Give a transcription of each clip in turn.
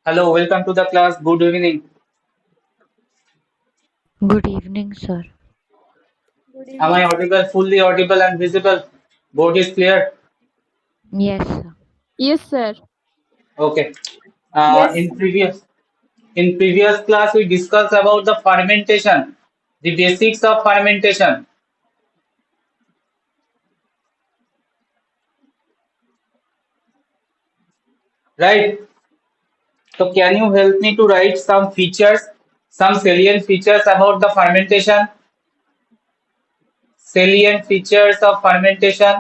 Hello, welcome to the class. Good evening. Good evening, sir. Good Am I evening, sir. audible, fully audible and visible? Board is clear? Yes, sir. Yes, sir. Okay. Yes. In previous class we discussed about the fermentation, the basics of fermentation, right? So can you help me to write some features, some salient features about the fermentation? Salient features of fermentation.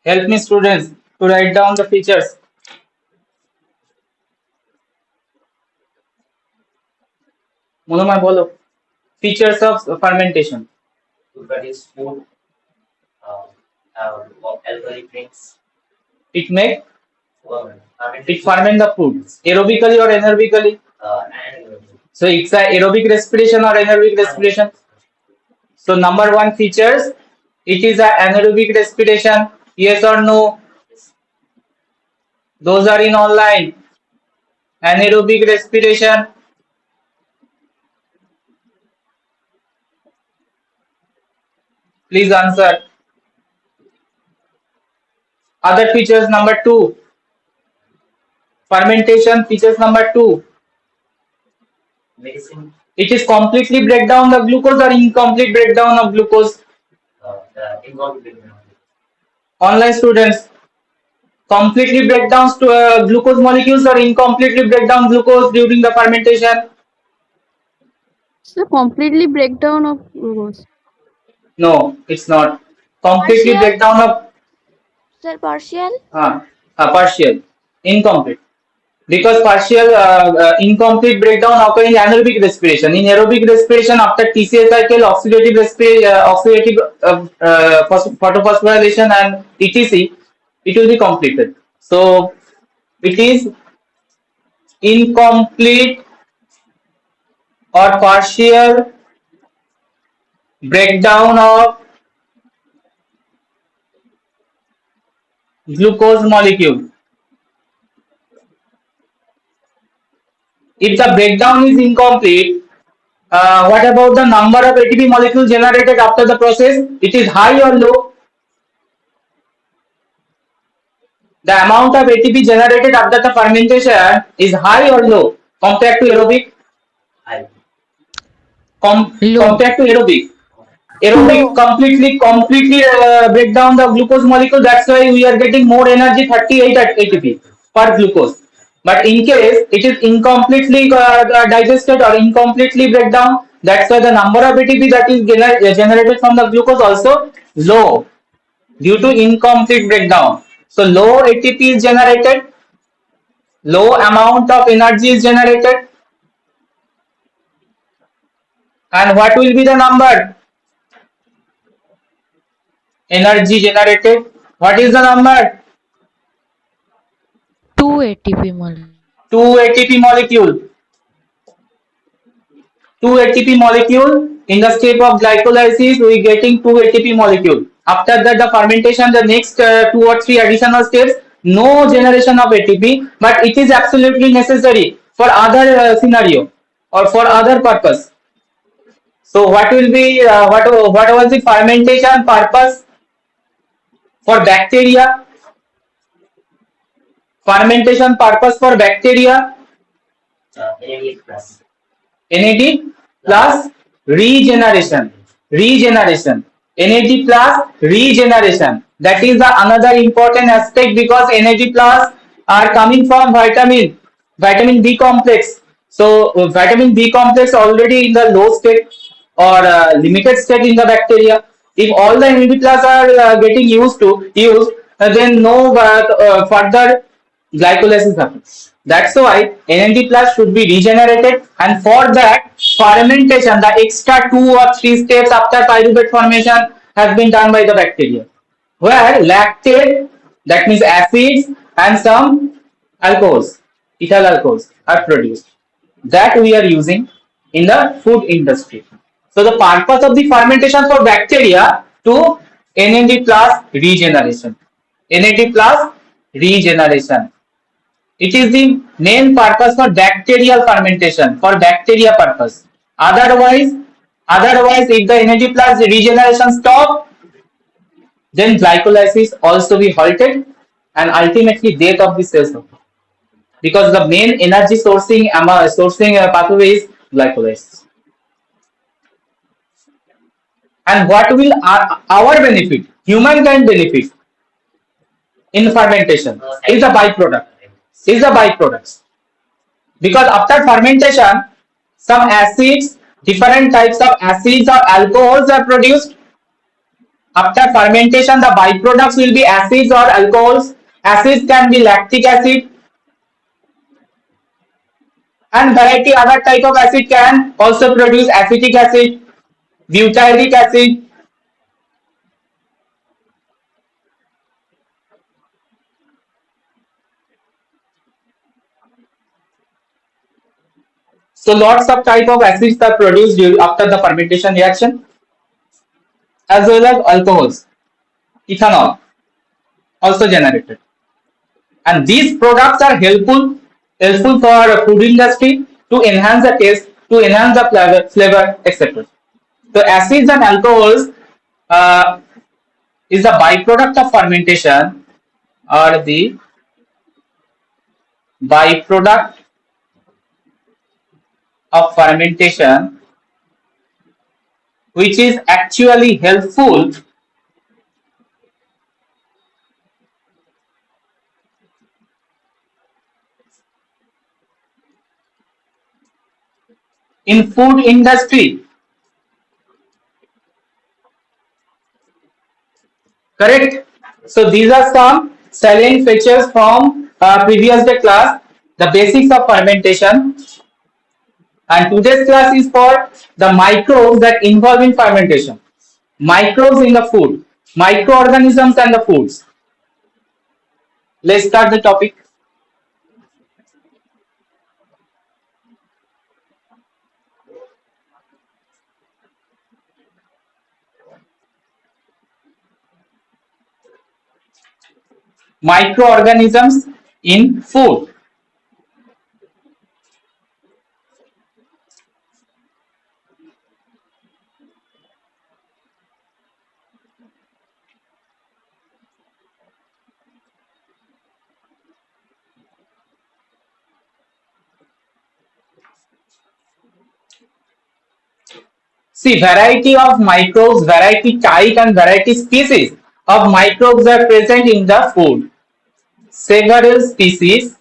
Help me students to write down the features. Monoma bolo. Features of fermentation. To produce food, uh, alcoholic drinks, It make it fermentation, ferment the food aerobically or anaerobically. and So it's a aerobic respiration or anaerobic respiration. So number one features, it is a anaerobic respiration. Yes or no? Those are in online. Anaerobic respiration. Please answer. Other features number two. Fermentation features number two. medicine, It is completely breakdown the glucose or incomplete breakdown of glucose. the involved Online students completely breakdowns to glucose molecules or incompletely breakdown glucose during the fermentation. So completely breakdown of glucose. No, it's not. Completely Partial, breakdown of sir, partial. partial, incomplete. Because partial incomplete breakdown occur in anaerobic respiration. In aerobic respiration, after TCA cycle, oxidative photophosphorylation and etc., it will be completed. So it is incomplete or partial breakdown of glucose molecule. If the breakdown is incomplete, what about the number of ATP molecules generated after the process? It is high or low? The amount of ATP generated after the fermentation is high or low compared to aerobic? high, Low. Compared to aerobic. Aerobic Low. completely break down the glucose molecule. That's why we are getting more energy, 38 at ATP per glucose. But in case it is incompletely digested or incompletely break down, that's why the number of ATP that is generated from the glucose also low due to incomplete breakdown. So low ATP is generated, low amount of energy is generated, and what will be the number? Energy generated. What is the number? 2 ATP molecule. 2 ATP molecule. 2 ATP molecule in the step of glycolysis we getting 2 ATP molecule. After that the fermentation, the next 2 or 3 additional steps, no generation of ATP, but it is absolutely necessary for other scenario or for other purpose. So what will be what was the fermentation purpose for bacteria? Fermentation purpose for bacteria, NAD plus, NAD plus regeneration. Regeneration. NAD plus regeneration. That is the another important aspect because NAD plus are coming from vitamin B complex. So vitamin B complex already in the low state or limited state in the bacteria. If all the NAD plus are getting used, then no further glycolysis happens. That's why NAD plus should be regenerated, and for that fermentation, the extra 2 or 3 steps after pyruvate formation has been done by the bacteria. Where lactate, that means acids, and some alcohols, ethyl alcohols are produced. That we are using. in the food industry. So the purpose of the fermentation for bacteria to NAD plus regeneration. NAD plus regeneration. It is the main purpose for bacterial fermentation, for bacteria purpose. Otherwise, if the NAD plus regeneration stop, then glycolysis also be halted and ultimately death of the cells. Because the main energy sourcing pathway is glycolysis. And what will our benefit, humankind benefit in fermentation is the byproduct. Is the byproducts. Because after fermentation, some acids, different types of acids or alcohols are produced. After fermentation, the byproducts will be acids or alcohols. Acids can be lactic acid, and variety other type of acid can also produce acetic acid, butyric acid. So lots of type of acids are produced after the fermentation reaction, as well as alcohols, ethanol also generated. And these products are helpful for food industry to enhance the taste, to enhance the flavor, etc. So acids and alcohols uh, is the byproduct of fermentation, or the byproduct of fermentation, which is actually helpful in food industry. Correct? So these are some salient features from previous day class, the basics of fermentation. And today's class is for the microbes that involve in fermentation. Microbes in the food, microorganisms and the foods. Let's start the topic. Microorganisms in food. See, variety of microbes, variety type and variety species of microbes are present in the food. Several species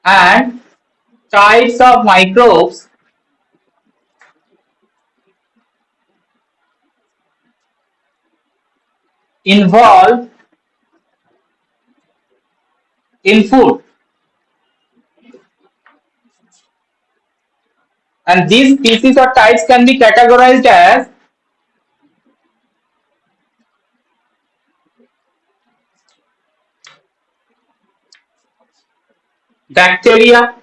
and types of microbes involved in food. And these species or types can be categorized as bacteria,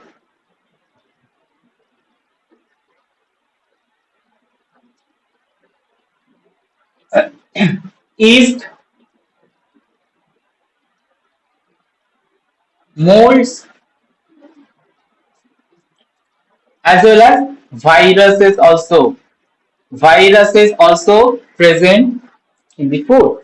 yeast, molds, as well as viruses also. Viruses also present in the food.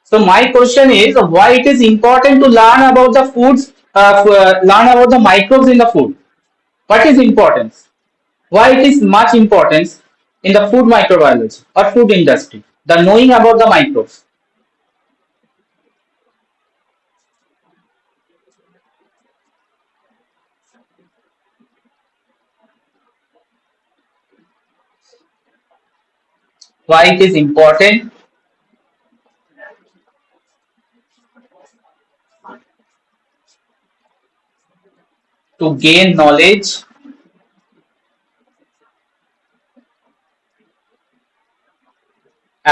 So my question is why it is important to learn about the foods, learn about the microbes in the food. What is importance? Why it is much importance in the food microbiology or food industry? The knowing about the microbes. Why it is important to gain knowledge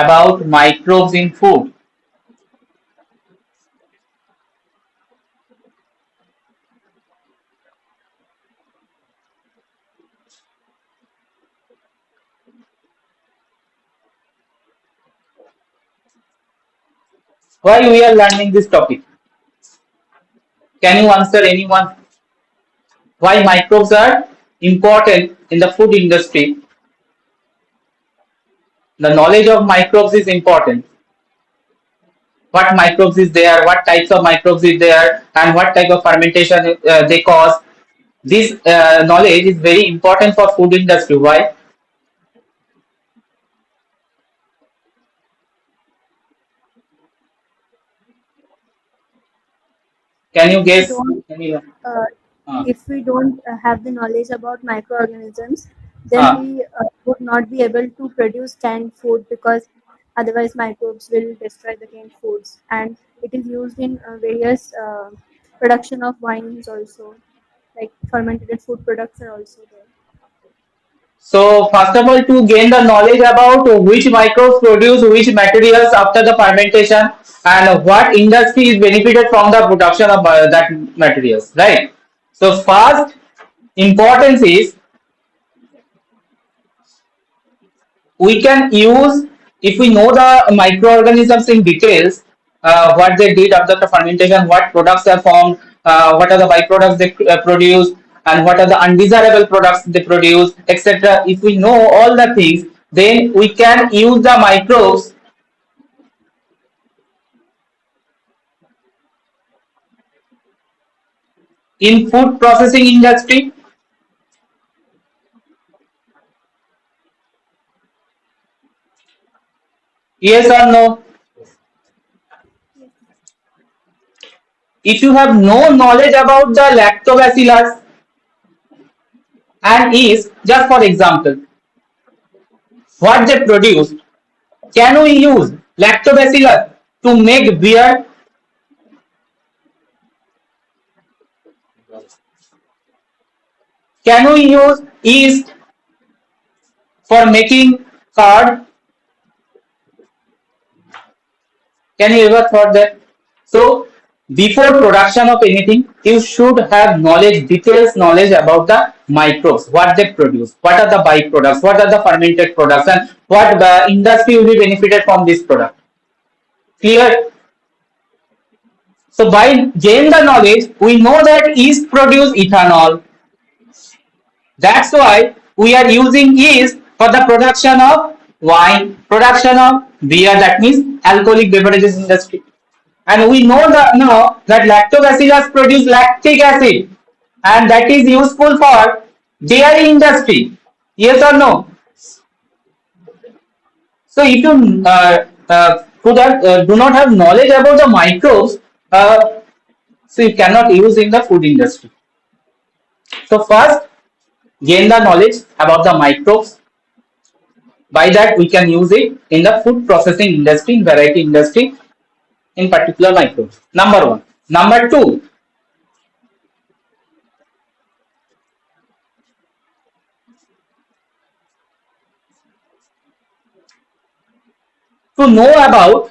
about microbes in food. Why we are learning this topic? Can you answer anyone? Why microbes are important in the food industry? The knowledge of microbes is important. What microbes is there, what types of microbes is there, and what type of fermentation they cause. This knowledge is very important for food industry. Why? Can you if we guess? don't Anyone? uh, Uh, if we don't have the knowledge about microorganisms, then uh. we would not be able to produce canned food, because otherwise microbes will destroy the canned foods. And it is used in various production of wines also, like fermented food products are also there. So first of all, to gain the knowledge about which microbes produce which materials after the fermentation and what industry is benefited from the production of that materials, right? So first importance is we can use, if we know the microorganisms in details, what they did after the fermentation, what products are formed, what are the byproducts they produce, and what are the undesirable products they produce, etc. If we know all the things, then we can use the microbes in food processing industry. Yes or no? If you have no knowledge about the lactobacillus and yeast, just for example, what they produce, can we use lactobacillus to make beer? Can we use yeast for making curd? Can you ever thought that? So before production of anything, you should have knowledge, details knowledge about the microbes, what they produce, what are the byproducts, what are the fermented products, and what industry will be benefited from this product. Clear? So by gain the knowledge, we know that yeast produce ethanol. That's why we are using yeast for the production of wine, production of beer, that means alcoholic beverages industry. And we know now that lactobacillus produce lactic acid, and that is useful for dairy industry. Yes or no? So if you do not have knowledge about the microbes, so you cannot use in the food industry. So first, gain the knowledge about the microbes. By that, we can use it in the food processing industry, in variety industry, in particular microbes. Number one. Number two, to know about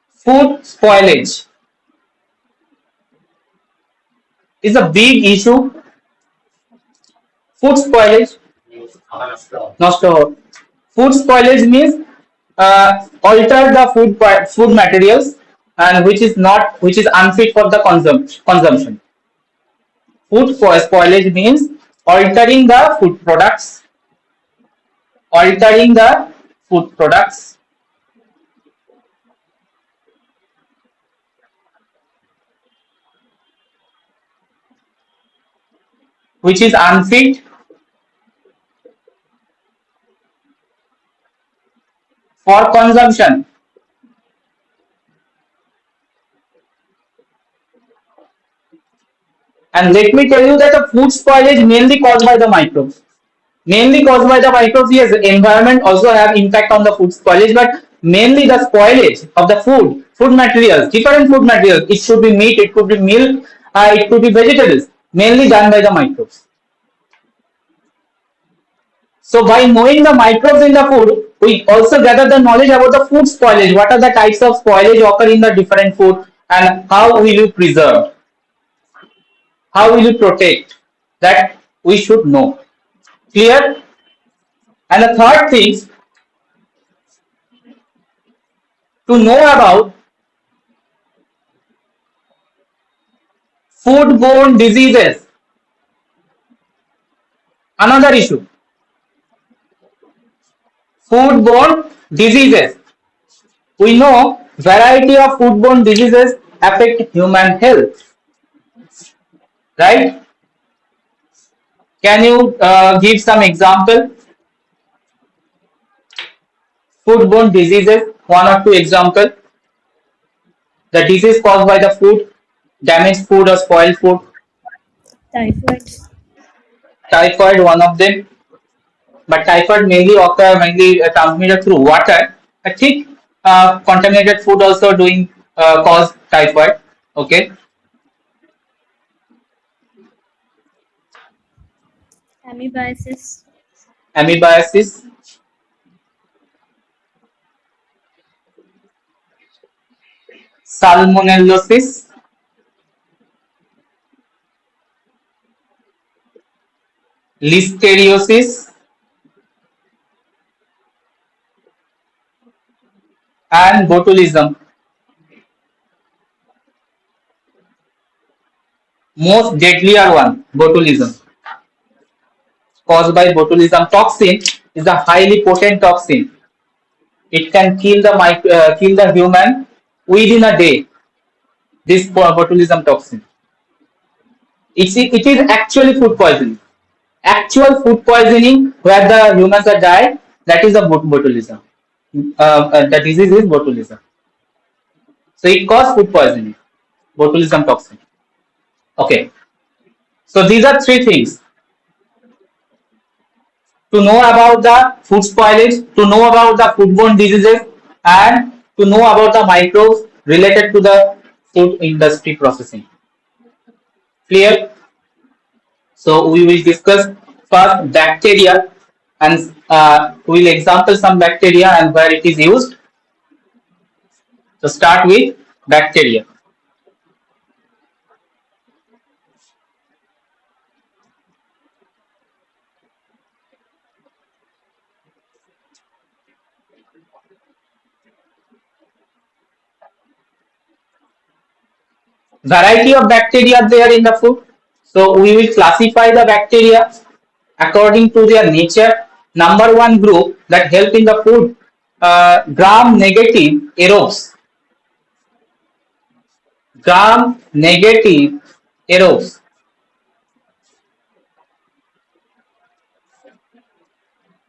food spoilage is a big issue. Food spoilage, nosto. Food spoilage means alter the food materials, and which is unfit for the consumption. Food spoilage means altering the food products, altering the food products which is unfit for consumption. And let me tell you that the food spoilage mainly caused by the microbes. Mainly caused by the microbes, yes, environment also have impact on the food spoilage, but mainly the spoilage of the food materials, different food materials. It should be meat, it could be milk, it could be vegetables, mainly done by the microbes. So by knowing the microbes in the food, we also gather the knowledge about the food spoilage. What are the types of spoilage occur in the different food, and how will you preserve? How will you protect? That we should know. Clear? And the third thing, to know about foodborne diseases. Another issue. Foodborne diseases. We know variety of foodborne diseases affect human health. Right? Can you give some example? Foodborne diseases, one or two example. The disease caused by the food, damaged food or spoiled food. Typhoid. Typhoid, one of them. But typhoid mainly transmitted through water. I think contaminated food also doing cause typhoid. Okay. Amoebiasis. Amoebiasis, salmonellosis, listeriosis, and botulism. Most deadlier one, botulism. Caused by botulism toxin is a highly potent toxin. It can kill the human within a day. This botulism toxin. It is actually food poisoning. Actual food poisoning where the humans are died. That is a botulism. The disease is botulism. So it causes food poisoning. Botulism toxin. Okay. So these are three things: to know about the food spoilage, to know about the foodborne diseases, and to know about the microbes related to the food industry processing. Clear? So we will discuss first bacteria, and we will example some bacteria and where it is used. So start with bacteria. Variety of bacteria there in the food. So we will classify the bacteria according to their nature. Number one group that help in the food, gram negative aerobes. Gram negative aerobes.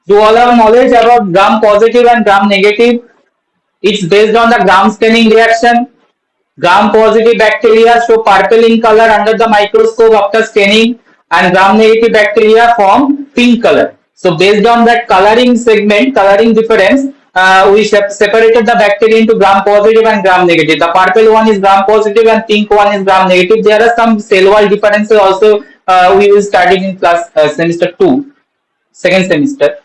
Do all have knowledge about gram positive and gram negative? It's based on the gram staining reaction. Gram positive bacteria show purple in color under the microscope after staining, and gram negative bacteria form pink color. So based on that coloring difference, we separated the bacteria into gram positive and gram negative. The purple one is gram positive and pink one is gram negative. There are some cell wall differences also we will study in class semester 2, second semester,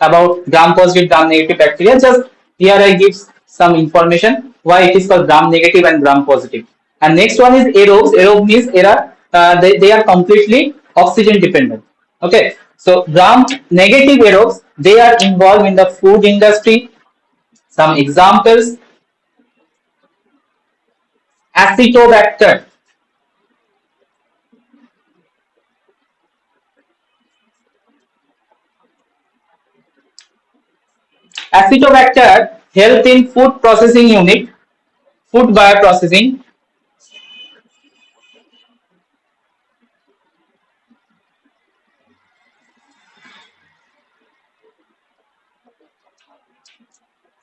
about gram positive, gram negative bacteria. Just here I give some information why it is called gram negative and gram positive. And next one is aerobes. Aerobe means they are completely oxygen dependent. Okay, so gram negative aerobes, they are involved in the food industry. Some examples: acetobacter, acetobacter help in food processing unit, food bioprocessing.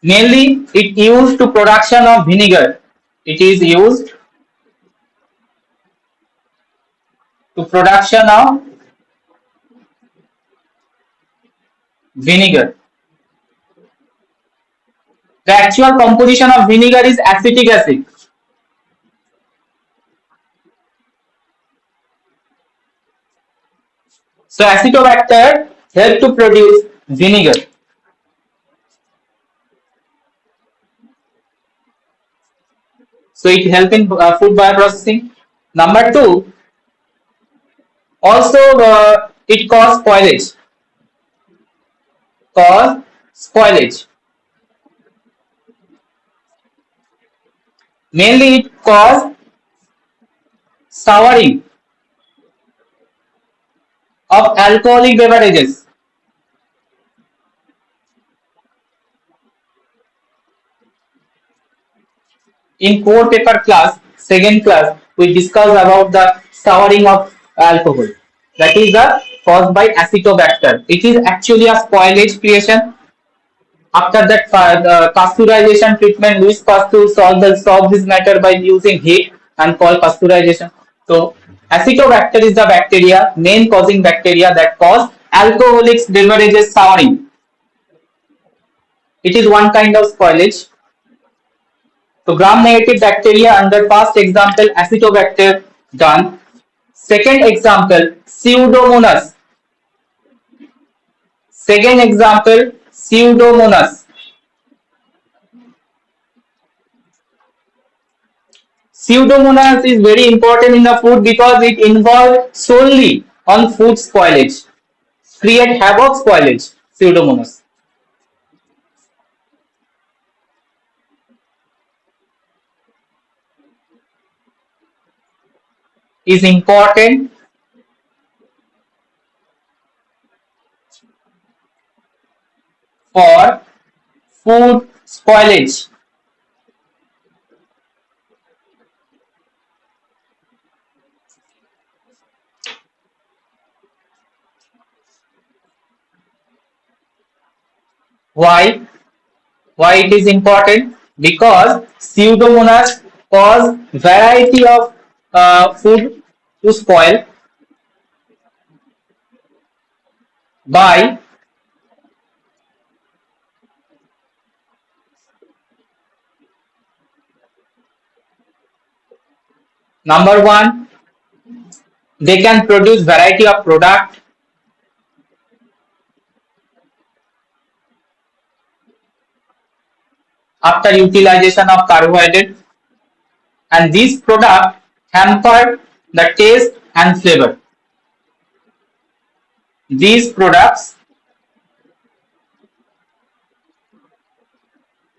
Mainly, it used to production of vinegar. It is used to production of vinegar. The actual composition of vinegar is acetic acid. So acetobacter help to produce vinegar. So it helps in food bioprocessing. Number two, also it cause spoilage. Cause spoilage. Mainly it cause souring of alcoholic beverages. In core paper class, second class, we discussed about the souring of alcohol. That is the caused by acetobacter. It is actually a spoilage creation. After that, pasteurization treatment, Louis Pasteur solved this matter by using heat and called pasteurization. So, acetobacter is the bacteria, main causing bacteria that cause alcoholic beverages souring. It is one kind of spoilage. So, gram-negative bacteria under first example, acetobacter done. Second example, Pseudomonas. Second example, Pseudomonas. Pseudomonas is very important in the food because it involves solely on food spoilage, create havoc spoilage. Pseudomonas is important for food spoilage. Why? Why it is important? Because Pseudomonas cause variety of food to spoil by number one, they can produce variety of product after utilization of carbohydrate, and these product hamper the taste and flavor. These products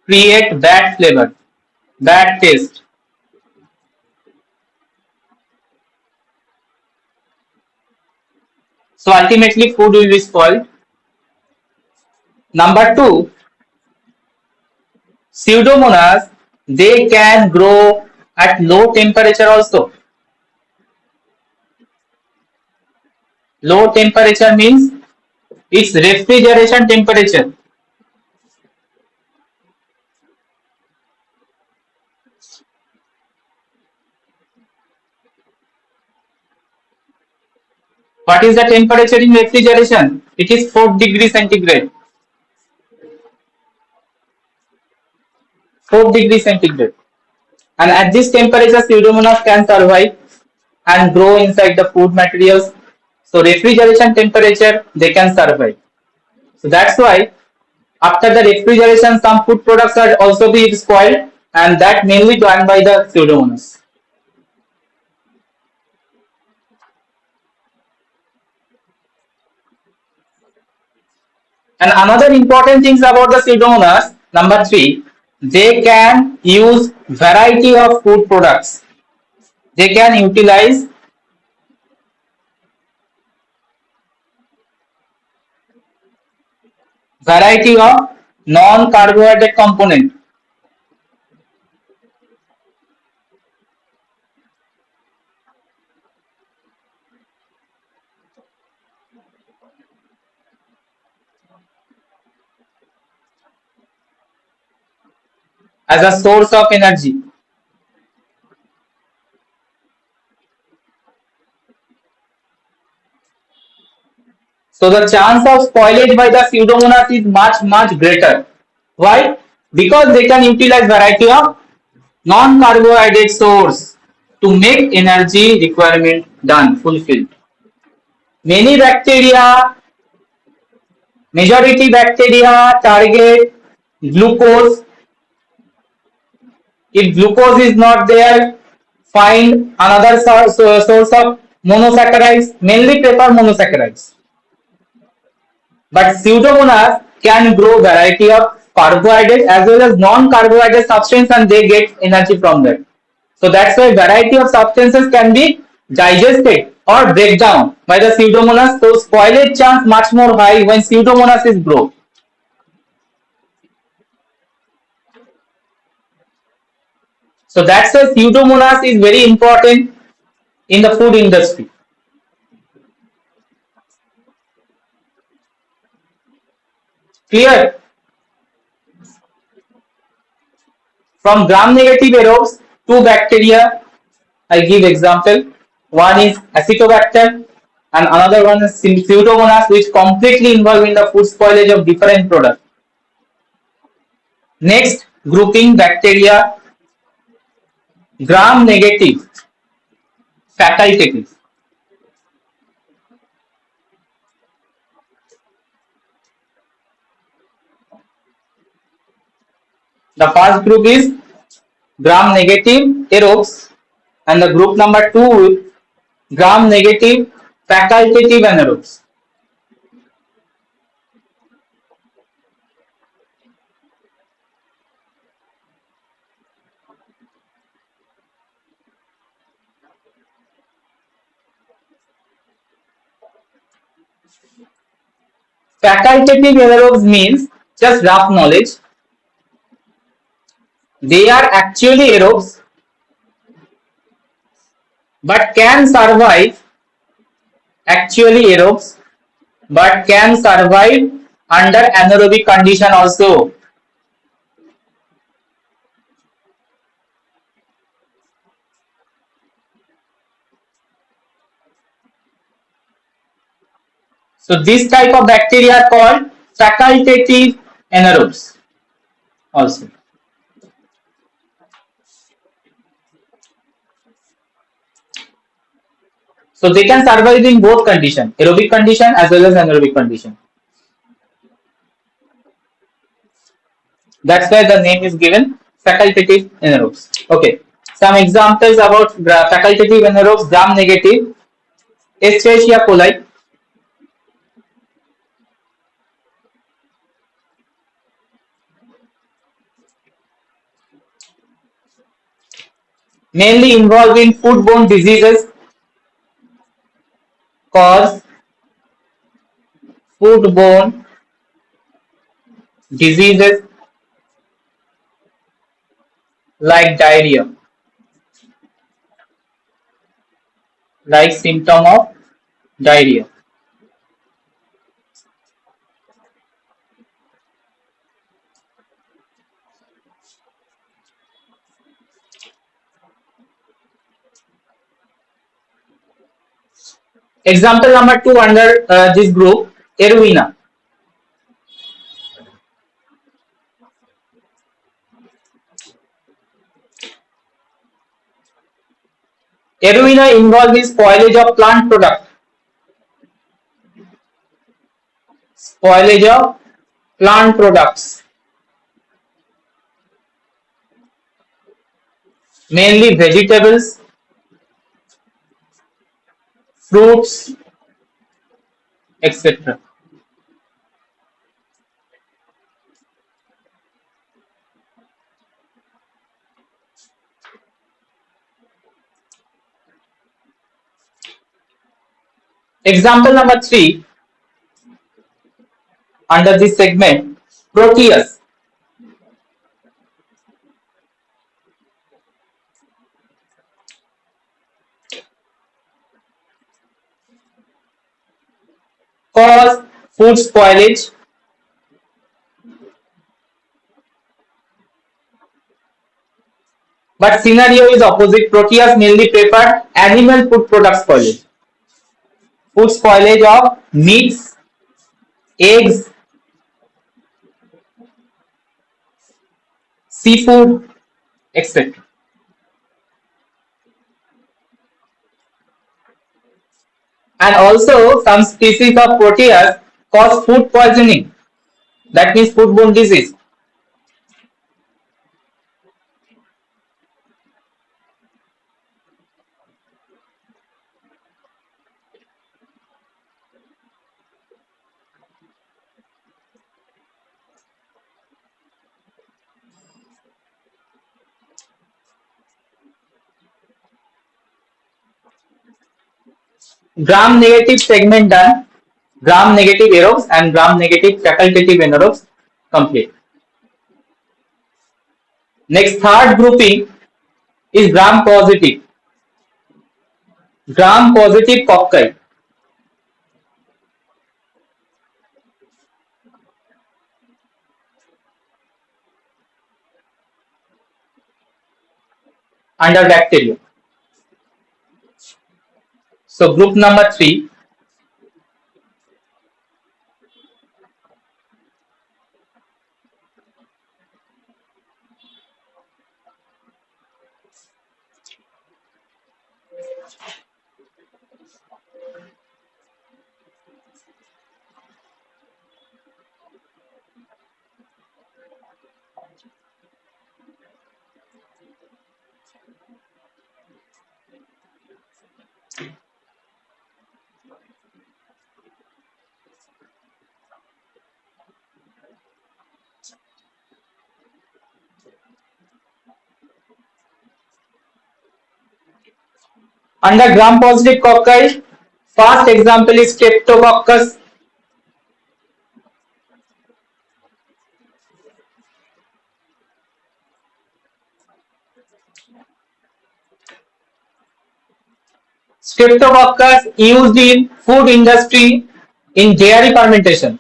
create bad flavor, bad taste. So ultimately food will be spoiled. Number two, Pseudomonas, they can grow at low temperature also. Low temperature means its refrigeration temperature. What is the temperature in refrigeration? It is 4 degrees centigrade. 4 degrees centigrade. And at this temperature, Pseudomonas can survive and grow inside the food materials. So refrigeration temperature, they can survive. So that's why after the refrigeration, some food products are also be spoiled, and that mainly done by the Pseudomonas. And another important things about the Pseudomonas, number three, they can use variety of food products. They can utilize variety of non-carbohydrate component. As a source of energy. So the chance of spoilage by the Pseudomonas is much greater. Why? Because they can utilize variety of non-carbohydrate source to make energy requirement done, fulfilled. Many bacteria Majority bacteria target glucose. If glucose is not there, find another source of monosaccharides. Mainly prefer monosaccharides. But Pseudomonas can grow variety of carbohydrates as well as non-carbohydrate substance, and they get energy from that. So that's why variety of substances can be digested or break down by the Pseudomonas. So spoilage chance much more high when Pseudomonas is grown. So that's why Pseudomonas is very important in the food industry. Clear? From gram-negative aerobes, two bacteria I give example. One is Acetobacter and another one is Pseudomonas, which completely involved in the food spoilage of different products. Next grouping bacteria, gram-negative facultative. The first group is gram-negative aerobes and the group number 2 gram-negative facultative anaerobes. Facultative anaerobes means, just rough knowledge, they are actually aerobes but can survive under anaerobic condition also. So this type of bacteria are called facultative anaerobes also. So they can survive in both condition, aerobic condition as well as anaerobic condition. That's why the name is given facultative anaerobes. Okay, some examples about facultative anaerobes. Gram negative, Escherichia coli. Mainly involved in foodborne diseases, cause foodborne diseases like diarrhea, like symptom of diarrhea. Example number 2 under this group, Erwina. Erwina involved in spoilage of plant product. Spoilage of plant products. Mainly vegetables, fruits, etc. Example number 3 under this segment, Proteus. Cause food spoilage. But scenario is opposite. Proteus mainly prefer animal food product spoilage. Food spoilage of meats, eggs, seafood, etc. And also some species of Proteus cause food poisoning. That means foodborne disease. Gram negative segment done, gram negative aerobes and gram negative facultative anaerobes complete. Next, third grouping is gram positive. Gram positive cocci under bacteria. So group number 3, under gram positive cocci, first example is Streptococcus. Streptococcus used in food industry in dairy fermentation.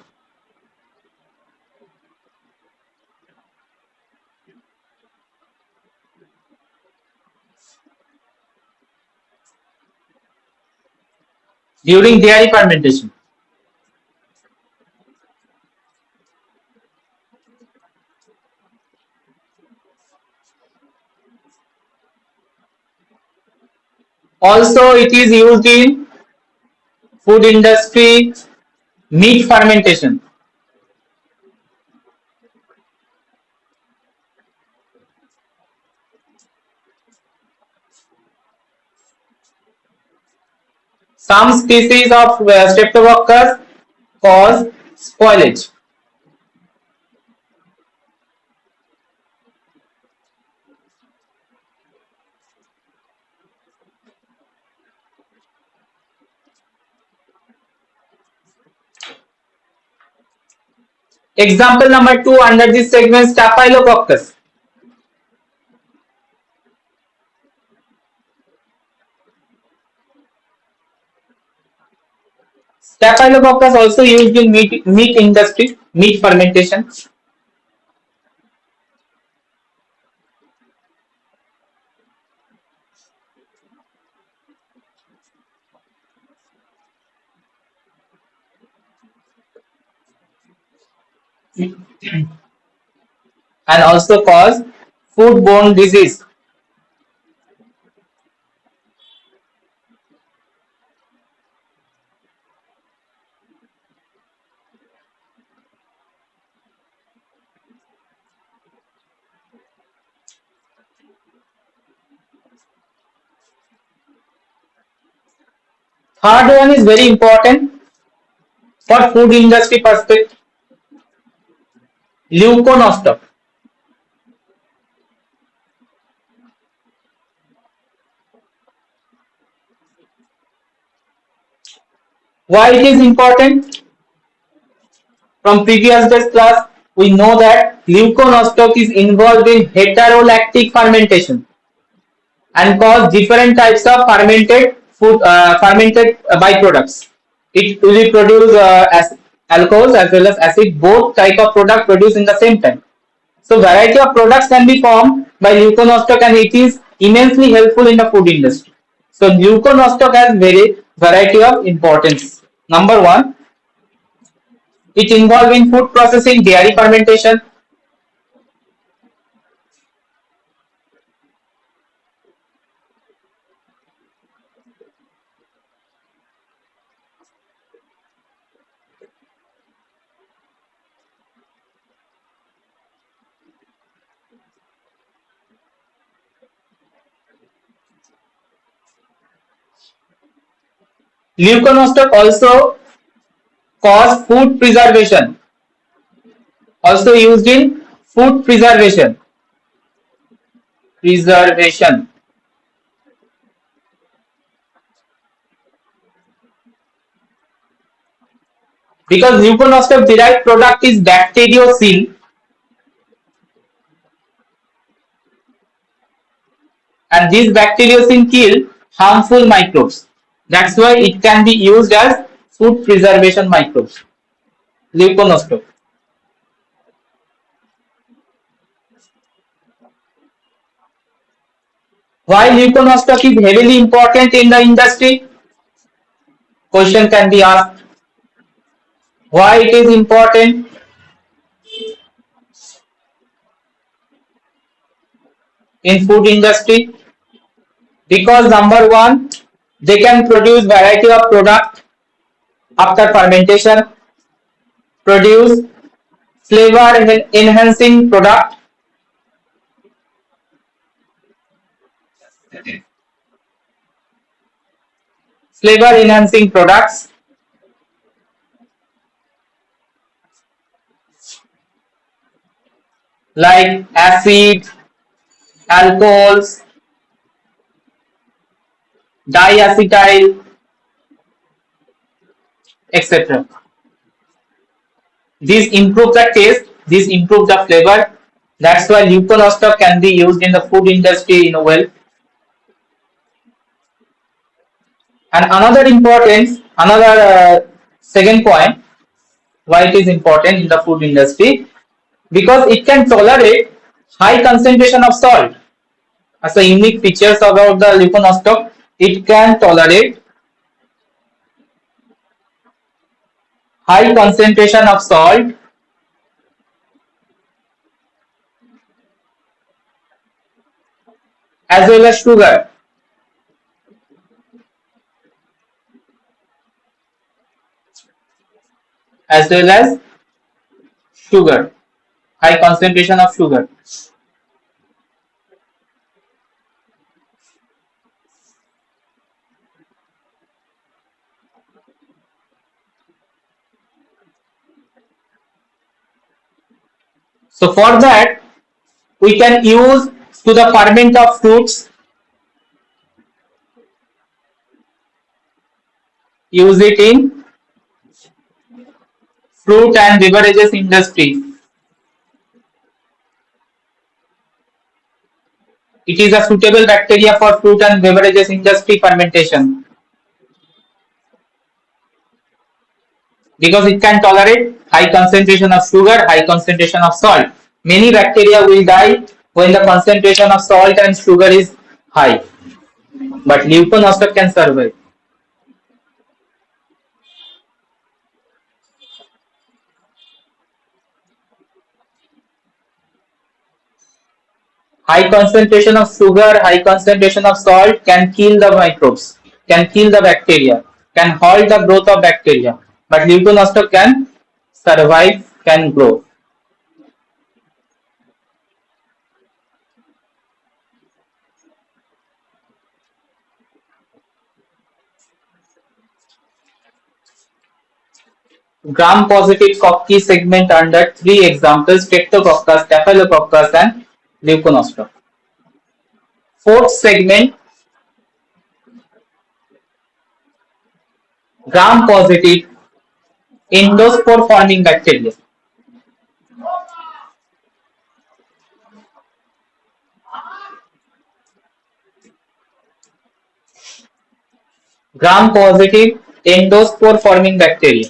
During dairy fermentation. Also, it is used in food industry meat fermentation. Some species of Streptococcus cause spoilage. Example number 2 under this segment, Staphylococcus. Staphylococcus also used in meat industry, meat fermentation. And also cause foodborne disease. Third one is very important for food industry perspective. Leuconostoc. Why it is important? From previous days class, we know that leuconostoc is involved in heterolactic fermentation and cause different types of fermented food, fermented byproducts. It will produce alcohols as well as acid, both type of product produced in the same time. So variety of products can be formed by leuconostoc and it is immensely helpful in the food industry. So leuconostoc has variety of importance. Number 1, it involved in food processing, dairy fermentation. Leuconostoc also cause food preservation. Also used in food preservation. Preservation. Because leuconostoc derived product is bacteriocin, and these bacteriocin kill harmful microbes. That's why it can be used as food preservation microbes. Leuconostoc. Why leuconostoc is heavily important in the industry? Question can be asked. Why it is important in food industry? Because number one, they can produce variety of product after fermentation, produce flavor enhancing product, flavor enhancing products like acid, alcohols, diacetyl, etc. These improve the taste, these improve the flavor. That's why leuconostoc can be used in the food industry in a well. And another second point, why it is important in the food industry, because it can tolerate high concentration of salt. As a unique features about the leuconostoc, it can tolerate high concentration of salt as well as sugar. As well as sugar, high concentration of sugar. So for that, we can use to the ferment of fruits, use it in fruit and beverages industry. It is a suitable bacteria for fruit and beverages industry fermentation because it can tolerate high concentration of sugar, high concentration of salt. Many bacteria will die when the concentration of salt and sugar is high, but leuconostoc can survive. High concentration of sugar, high concentration of salt can kill the microbes, can kill the bacteria, can halt the growth of bacteria. But leuconostoc can survive, can grow. Gram-positive Cocky segment under three examples: Streptococcus, Staphylococcus, and leuconostoc. Fourth segment, gram-positive endospore forming bacteria. Gram-positive endospore forming bacteria.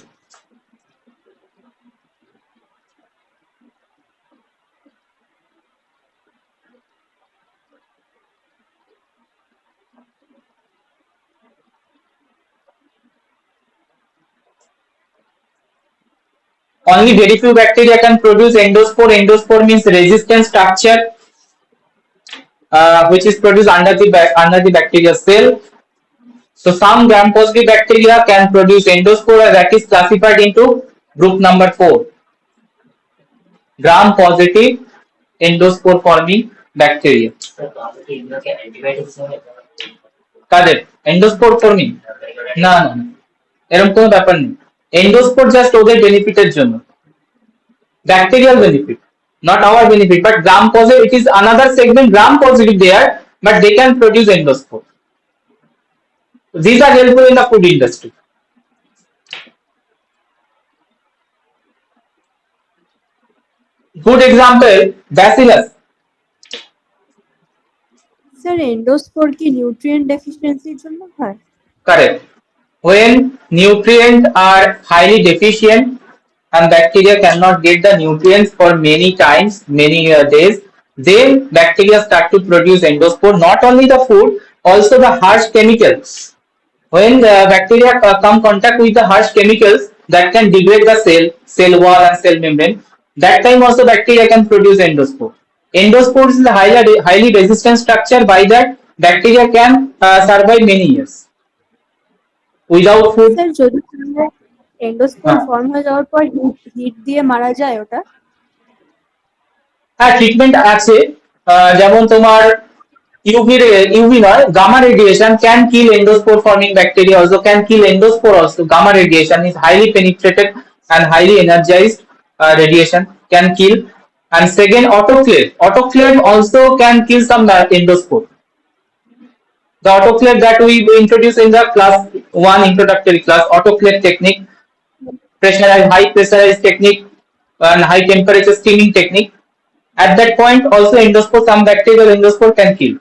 Only very few bacteria can produce endospore. Endospore means resistant structure, which is produced under the bacterial cell. So some gram-positive bacteria can produce endospore, that is classified into group number 4. Gram-positive endospore forming bacteria. Correct. Endospore forming? No. এরকম কোনো ব্যাপার নেই। Endospore just ওদের বেনিফিটের জন্য, bacterial benefit, not our benefit, but gram positive, it is another segment gram positive there, but they can produce endospore. These are helpful in the food industry. Good example, bacillus. Sir endospore কি nutrient ডেফিসিয়েন্সির জন্য হয়? Correct. When nutrients are highly deficient and bacteria cannot get the nutrients for many times, many days, then bacteria start to produce endospore. Not only the food, also the harsh chemicals. When the bacteria come contact with the harsh chemicals that can degrade the cell wall and cell membrane, that time also bacteria can produce endospore. Endospore is a highly resistant structure. By that, bacteria can survive many years. Without food, sir যদি endospore হ্যাঁ form হয়ে যাওয়ার পর hit দিয়ে মারা যায় ওটা? হ্যাঁ ট্রিটমেন্ট আছে, যেমন তোমার ইউভি নয়, gamma radiation can kill endospore forming bacteria, also can kill endospore also. Gamma radiation is highly penetrated and highly energized radiation, can kill. And second, autoclave also can kill some endospore. The autoclave that we introduced in the class 1 introductory class, autoclave technique, pressurized, high pressurized technique and high temperature steaming technique. At that point also endospore, some bacterial endospore can kill.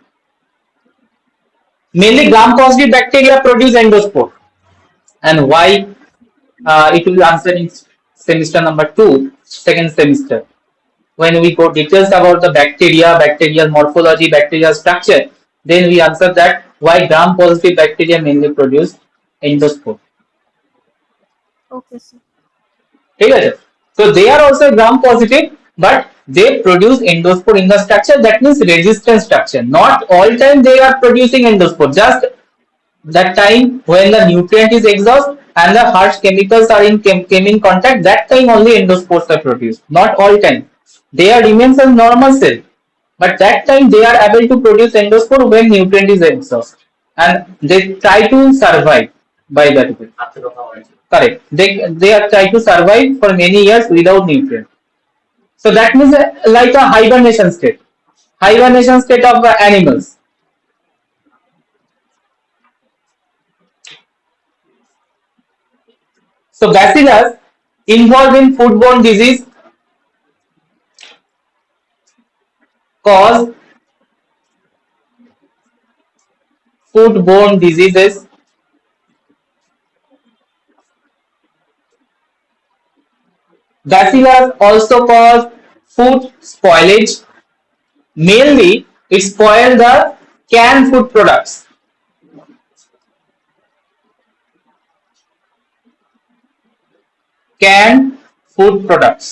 Mainly gram positive bacteria produce endospore. And why? It will be answered in semester number 2, second semester. When we go details about the bacteria, bacterial morphology, bacterial structure, then we answer that why gram positive bacteria mainly produce endospore. Okay sir. ঠিক আছে? So they are also gram positive, but they produce endospore in the structure, that means resistant structure. Not all time they are producing endospore, just that time when the nutrient is exhaust and the harsh chemicals are came in contact, that time only endospores are produced. Not all time. They are remains as normal cell, but that time they are able to produce endospore when nutrient is exhaust, and they try to survive by that way. Correct. They are try to survive for many years without nutrient. So that means like a hibernation state of animals. So bacillus involved in foodborne disease cause foodborne diseases. Bacillus also cause food spoilage. Mainly, it spoil the canned food products. Canned food products.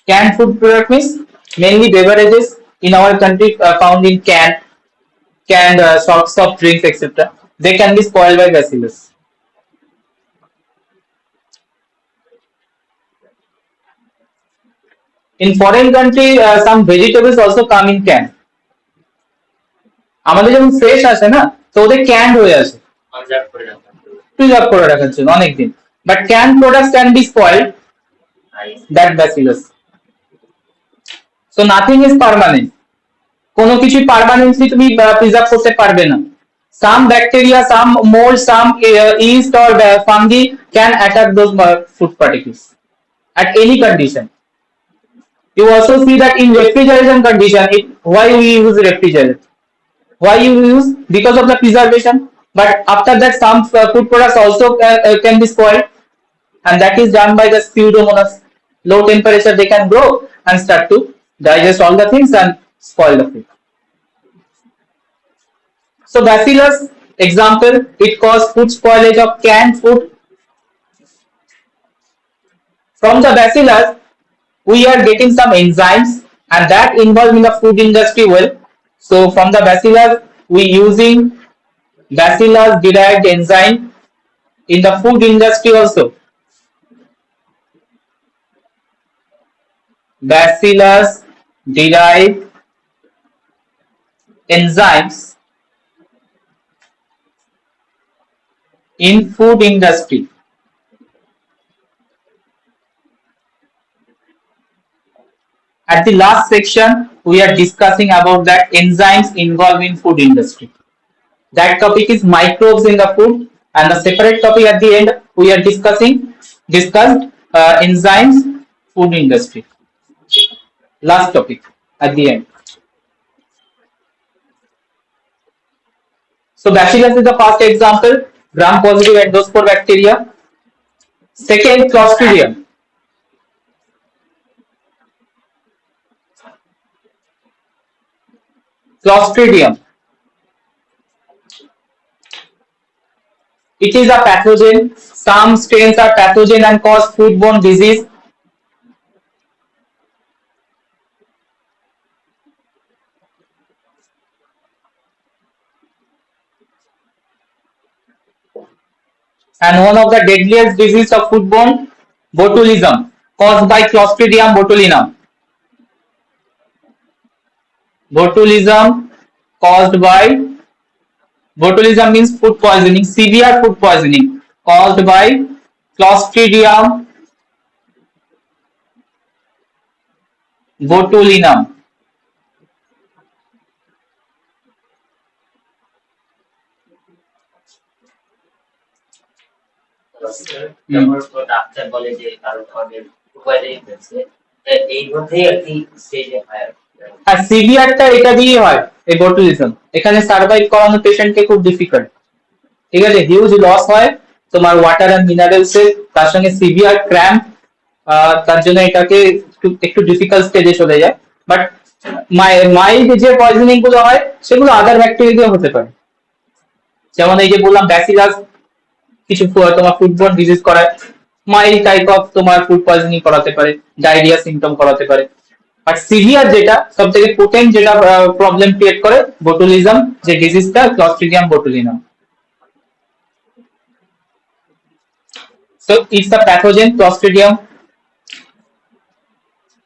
Canned food product means mainly beverages in our country found in canned soft drinks, etc. They can be spoiled by bacillus. In foreign country, some vegetables also come in can. আমাদের যেমন fresh আসে না, তো ওদের ক্যান্ড হয়ে আসে preserve করে রাখার জন্য অনেকদিন, but can products can be spoiled that bacillus. So nothing is permanent, কোনো কিছু পার্মানেন্টলি তুমি প্রিজার্ভ করতে পারবে না. Some bacteria, some mould, some yeast or fungi can attack those food particles at any condition. You also see that in refrigeration condition, why we use refrigerant? Why you use? Because of the preservation. But after that, some food products also can be spoiled, and that is done by the pseudomonas. Low temperature, they can grow and start to digest all the things and spoil the food. So bacillus example, it causes food spoilage of canned food. From the bacillus, we are getting some enzymes, and that involved in the food industry well. So from the bacillus, we using bacillus derived enzyme in the food industry also. Bacillus derived enzymes in food industry. At the last section, we are discussing about that enzymes involved in food industry. That topic is microbes in the food, and the separate topic at the end we are discussed enzymes food industry. Last topic at the end. So Bacillus is the first example, gram-positive endospore bacteria. Second, Clostridium. Clostridium. It is a pathogen. Some strains are pathogen and cause foodborne disease. And one of the deadliest diseases of foodborne, botulism, caused by Clostridium botulinum. Botulism caused by botulism means food poisoning, severe food poisoning caused by Clostridium botulinum. তারপর তো doctor বলে যে কারো ধরনের উপায় হচ্ছে এই মধ্যেই আর কি স্টেজে হয় আর সিভিয়ারটা এটা দিয়ে হয় এই botulism। এখানে সার্ভাইভ করানো পেশেন্টকে খুব ডিফিকাল্ট। ঠিক আছে, হিউজ লস হয় তোমার ওয়াটার এন্ড মিনারেলস এর, তার সঙ্গে সিভিয়ার ক্র্যাম্প, তার জন্য এটাকে একটু ডিফিকাল্ট স্টেজে চলে যায়। বাট মাইল্ড যে পয়জনিং গুলো হয় সেগুলো আদার ব্যাকটেরিয়া দিয়ে হতে পারে, যেমন এই যে বললাম ব্যাসিলাস কিছু তোমার ফুডবোর্ন ডিজিজ করায়, মাইল্ড টাইপ অফ তোমার ফুড পয়জনিং করাতে পারে, ডায়রিয়া সিমটম করাতে পারে। আর সিভিয়ার যেটা সব থেকে পোটেন্ট যেটা প্রবলেম ক্রিয়েট করে বোটুলিজম যে ডিজিজটা, Clostridium botulinum. So it's a pathogen, Clostridium.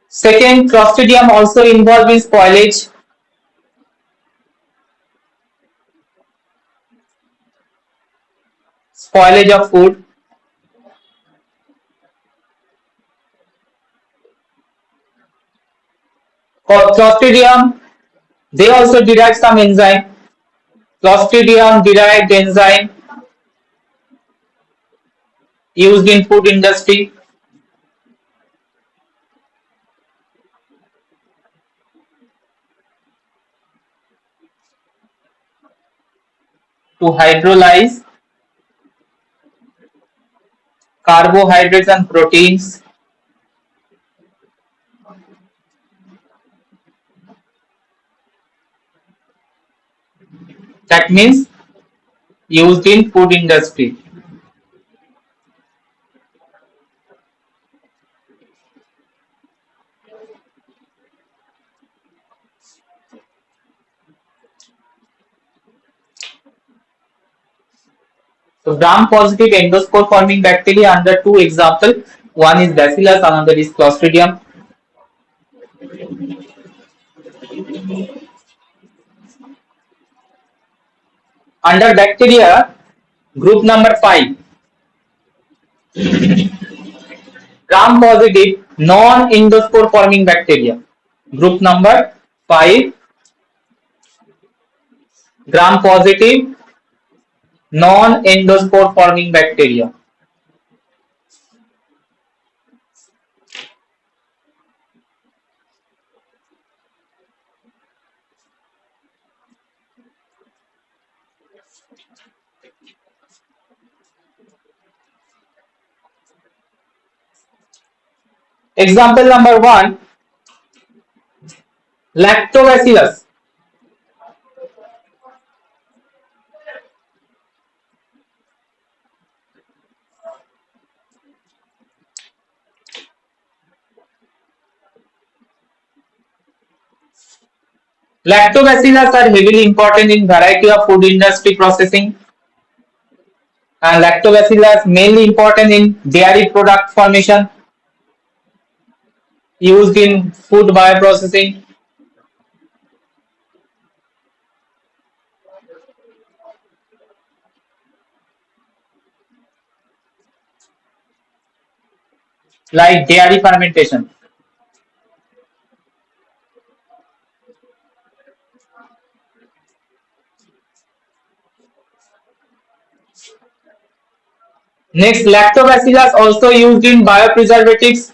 Second, Clostridium also involved in spoilage. Spoilage of food. Clostridium, they also derive some enzyme. Clostridium derived enzyme used in food industry. To hydrolyze carbohydrates and proteins. That means used in food industry. So gram-positive endospore forming bacteria under two examples. One is Bacillus, another is Clostridium. Under bacteria, group number 5, gram-positive non-endospore forming bacteria. Group number 5, gram-positive non-endospore forming bacteria. Example number 1, lactobacillus. Lactobacillus are heavily important in variety of food industry processing, and lactobacillus mainly important in dairy product formation, used in food bioprocessing. like dairy fermentation. Next, lactobacillus also used in biopreservatives,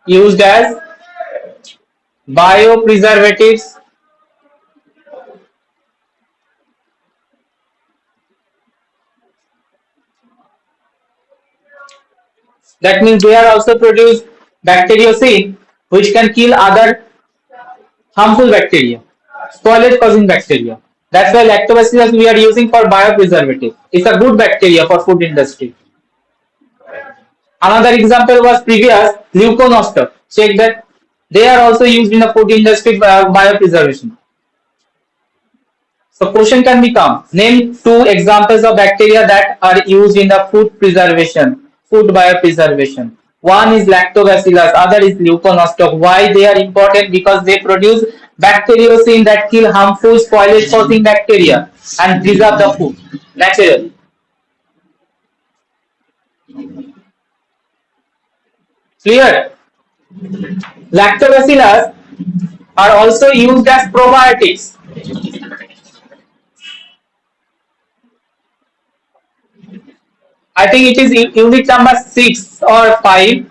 used as biopreservatives. That means they are also produce bacteriocin, which can kill other harmful bacteria, spoilage causing bacteria. That's why lactobacillus we are using for biopreservative. It's a good bacteria for food industry. Another example was previous leuconoster. Check that they are also used in the food industry biopreservation. So question can become, name two examples of bacteria that are used in the food preservation, food biopreservation. One is lactobacillus, other is leuconostoc. Why they are important? Because they produce bacteriocin that kill harmful spoilage causing bacteria and preserve the food naturally. Clear? Lactobacillus are also used as probiotics. I think it is unit number 6 or 5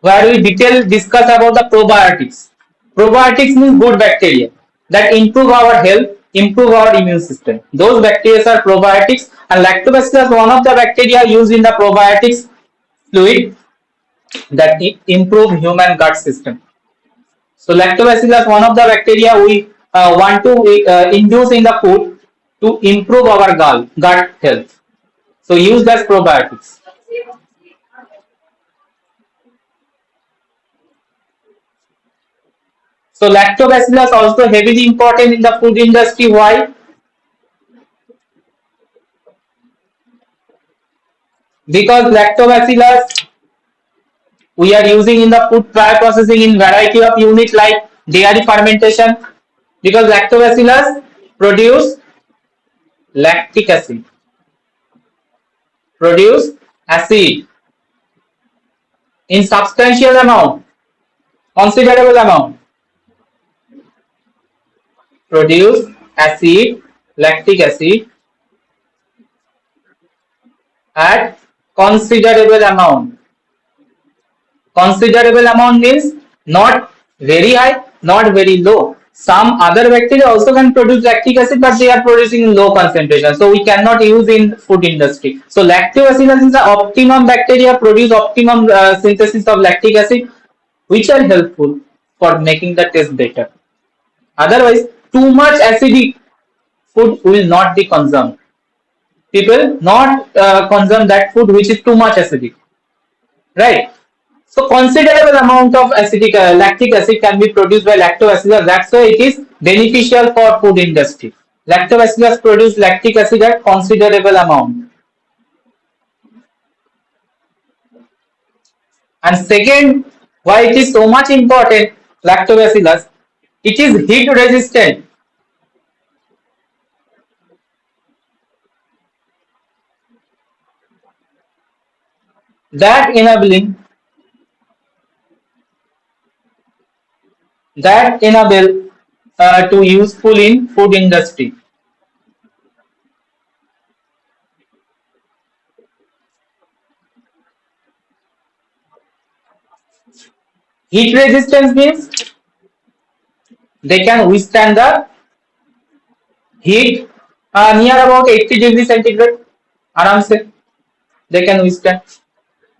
where we detail discuss about the probiotics. Probiotics means good bacteria that improve our health, improve our immune system. Those bacteria are probiotics, and lactobacillus is one of the bacteria used in the probiotics fluid that improve human gut system. So lactobacillus one of the bacteria we want to induce in the food to improve our gut health. So used as probiotics. So lactobacillus also heavily important in the food industry. Why? Because lactobacillus we are using in the food processing in variety of units like dairy fermentation. Because lactobacillus produce lactic acid, produce acid in substantial amount, considerable amount, produce acid, lactic acid at considerable amount. Considerable amount means not very high, not very low. Some other bacteria also can produce lactic acid, but they are producing in low concentration. So we cannot use in food industry. So lactobacillus is the optimum bacteria produce optimum synthesis of lactic acid, which are helpful for making the taste better. Otherwise, too much acidic food will not be consumed. People not consume that food which is too much acidic, right? So considerable amount of acidic lactic acid can be produced by lactobacillus. That's why it is beneficial for food industry. Lactobacillus produce lactic acid at considerable amount. And second, why it is so much important, lactobacillus, it is heat resistant. That enabling that enable to useful in food industry. Heat resistance means they can withstand the heat near about 80 degrees centigrade. Aram se they can withstand.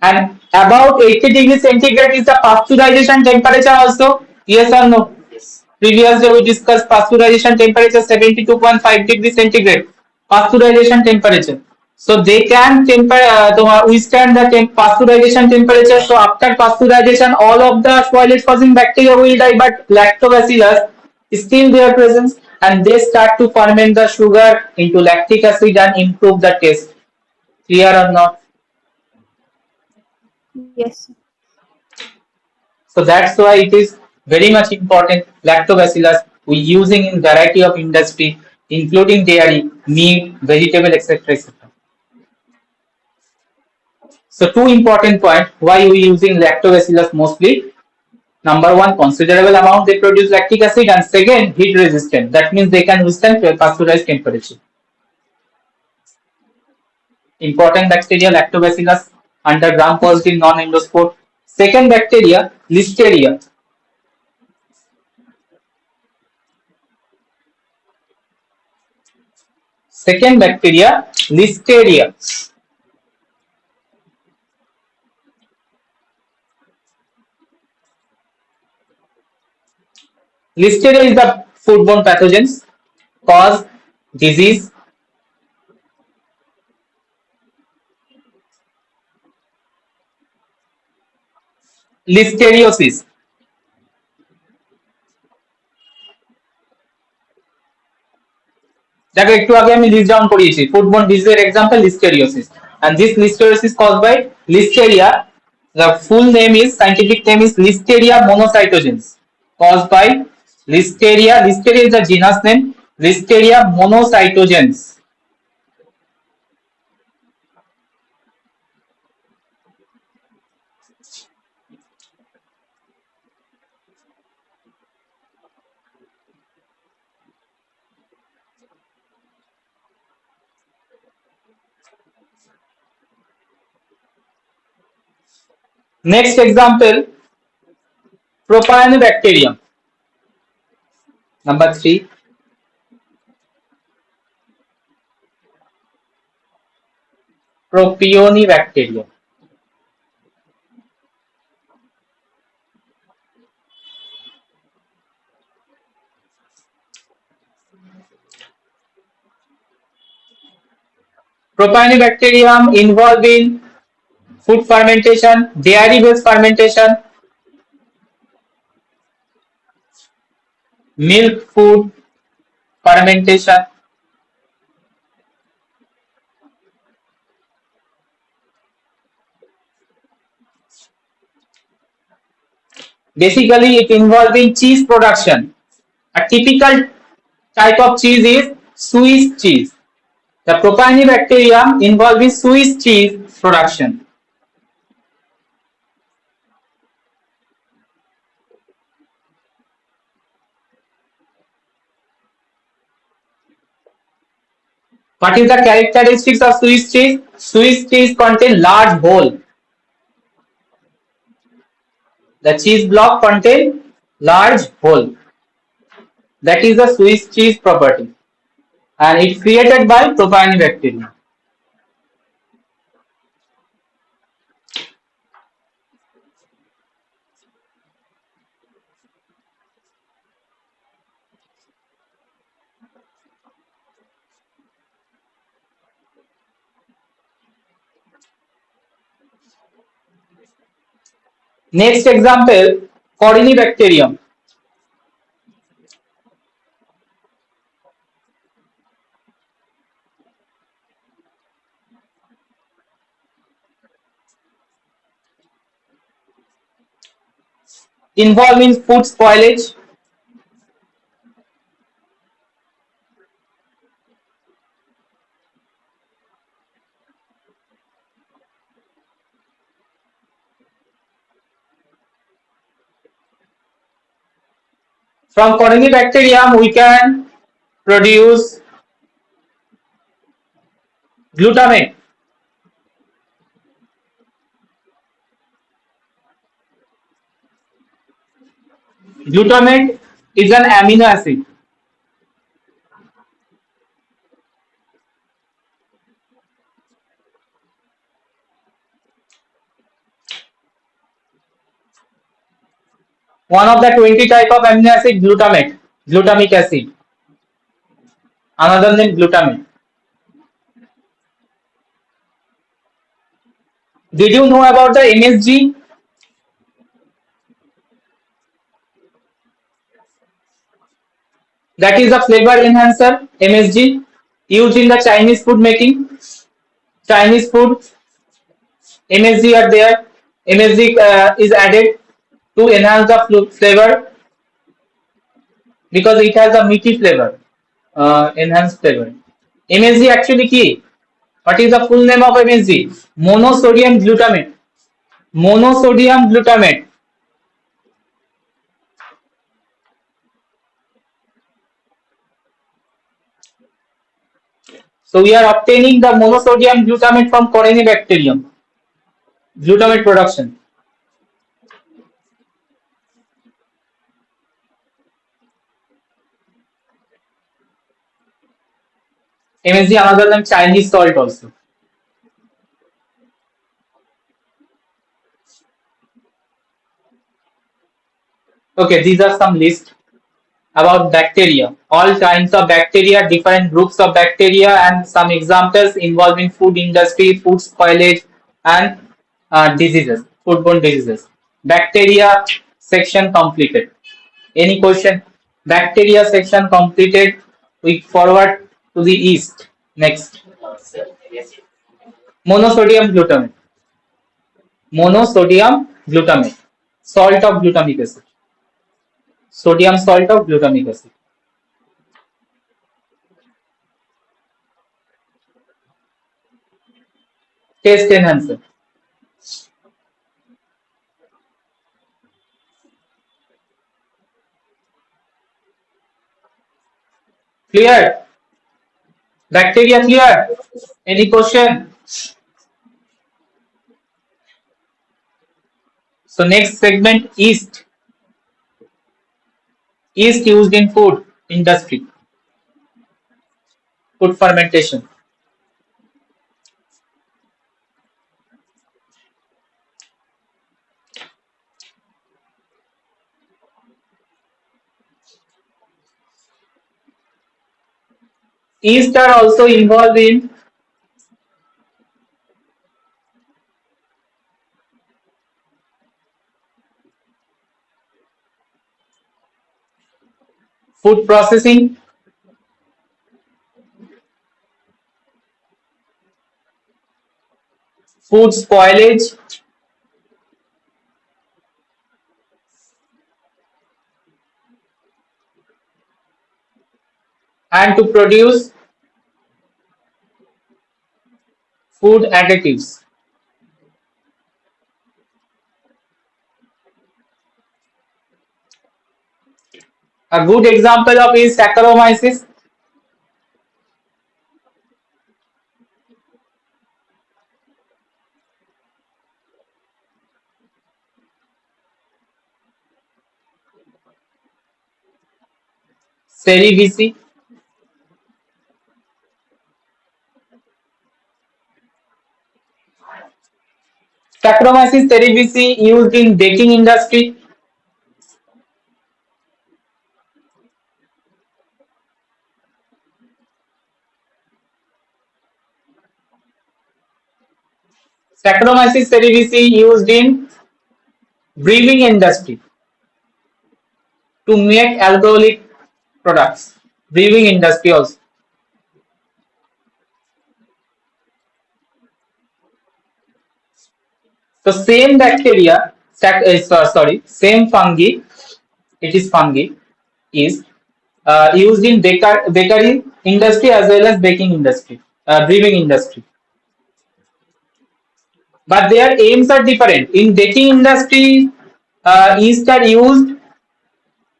And about 80 degrees centigrade is the pasteurization temperature also. Yes or no? Yes. Previously we discussed pasteurization temperature 72.5 degrees centigrade. Pasteurization temperature. So they can withstand the pasteurization temperature. So after pasteurization, all of the spoilage causing bacteria will die, but lactobacillus is still their presence, and they start to ferment the sugar into lactic acid and improve the taste. Clear or not? Yes. So that's why it is very much important. Lactobacillus we using in variety of industry, including dairy, meat, vegetable, etc. etc. So two important points why we using lactobacillus mostly. Number one, considerable amount they produce lactic acid, and second, heat resistant. That means they can withstand pasteurized temperature. Important bacteria lactobacillus under gram positive non-endospore. Second bacteria listeria. Second bacteria listeria. Listeria is the foodborne pathogens cause disease. Listeriosis. দেখো একটু আগে আমি list down করিয়েছি ফুডবোর্ন ডিজিজের example লিস্টেরিওসিস and this listeriosis caused by listeria. The full name is scientific name is Listeria monocytogenes, caused by listeria is the genus name, Listeria monocytogenes. Next example, Propionibacterium. Number 3. Propionibacterium. Propionibacterium involved in food fermentation, dairy based fermentation, milk food fermentation. Basically, it involves in cheese production. A typical type of cheese is Swiss cheese. The Propionibacterium involved in Swiss cheese production. What is the characteristics of Swiss cheese? Swiss cheese contain large hole. The cheese block contain large hole. That is the Swiss cheese property, and it's created by Propionibacterium. Next example, Corynebacterium. Involved in food spoilage. From Corynebacterium, we can produce glutamate. Glutamate is an amino acid. One of the 20 type of amino acid, glutamate, glutamic acid. Another name, glutamate. Did you know about the MSG? That is a flavor enhancer, MSG, used in the Chinese food making. Chinese food, MSG are there. MSG is added to enhance the flavor because it has a meaty flavor, enhanced flavor. MSG actually key What is the full name of MSG? Monosodium glutamate. Monosodium glutamate. So we are obtaining the monosodium glutamate from Corynebacterium. Glutamate production. MSG another name Chinese salt also. Okay, these are some lists about bacteria. All kinds of bacteria, different groups of bacteria, and some examples involving food industry, food spoilage, and diseases, foodborne diseases. Bacteria section completed. Any question? Bacteria section completed. We forward to the yeast. Next, Sir, yes. monosodium glutamate. Monosodium glutamate. Salt of glutamic acid. Sodium salt of glutamic acid. Taste enhancer. Clear? Bacteria clear? Any question? So next segment, yeast. Yeast used in food industry. Food fermentation. Yeast are also involved in food processing, food spoilage, and to produce food additives. A good example of is Saccharomyces. Cerevisiae. Saccharomyces cerevisiae used in baking industry. Saccharomyces cerevisiae used in brewing industry to make alcoholic products. Brewing industry also. So same bacteria, same fungi, it is fungi, is used in bakery industry as well as baking industry, brewing industry. But their aims are different. In baking industry, yeast are used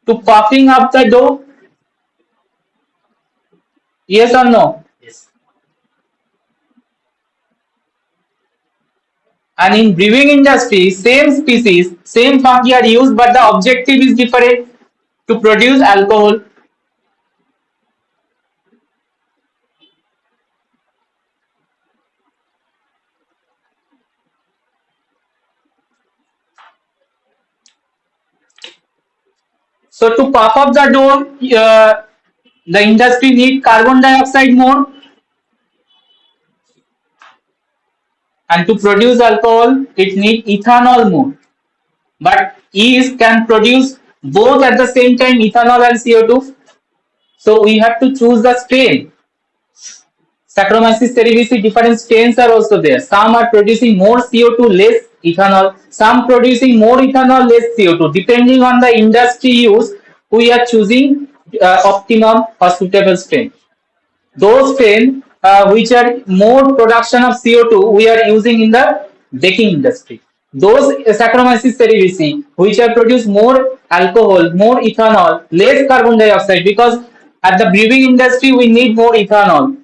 to puffing up the dough. Yes or no? Yes. And in brewing industry, same species, same fungi are used, but the objective is different, to produce alcohol. So to puff up the dough, the industry need carbon dioxide more, and to produce alcohol, it need ethanol more. But yeast can produce both at the same time, ethanol and CO2. So we have to choose the strain. Saccharomyces cerevisiae, different strains are also there. Some are producing more CO2, less ethanol. Some producing more ethanol, less CO2. Depending on the industry use, we are choosing optimum or suitable strain. Those strain which are more production of CO2 we are using in the baking industry. Those Saccharomyces cerevisiae which are produce more alcohol, more ethanol, less carbon dioxide, because at the brewing industry we need more ethanol.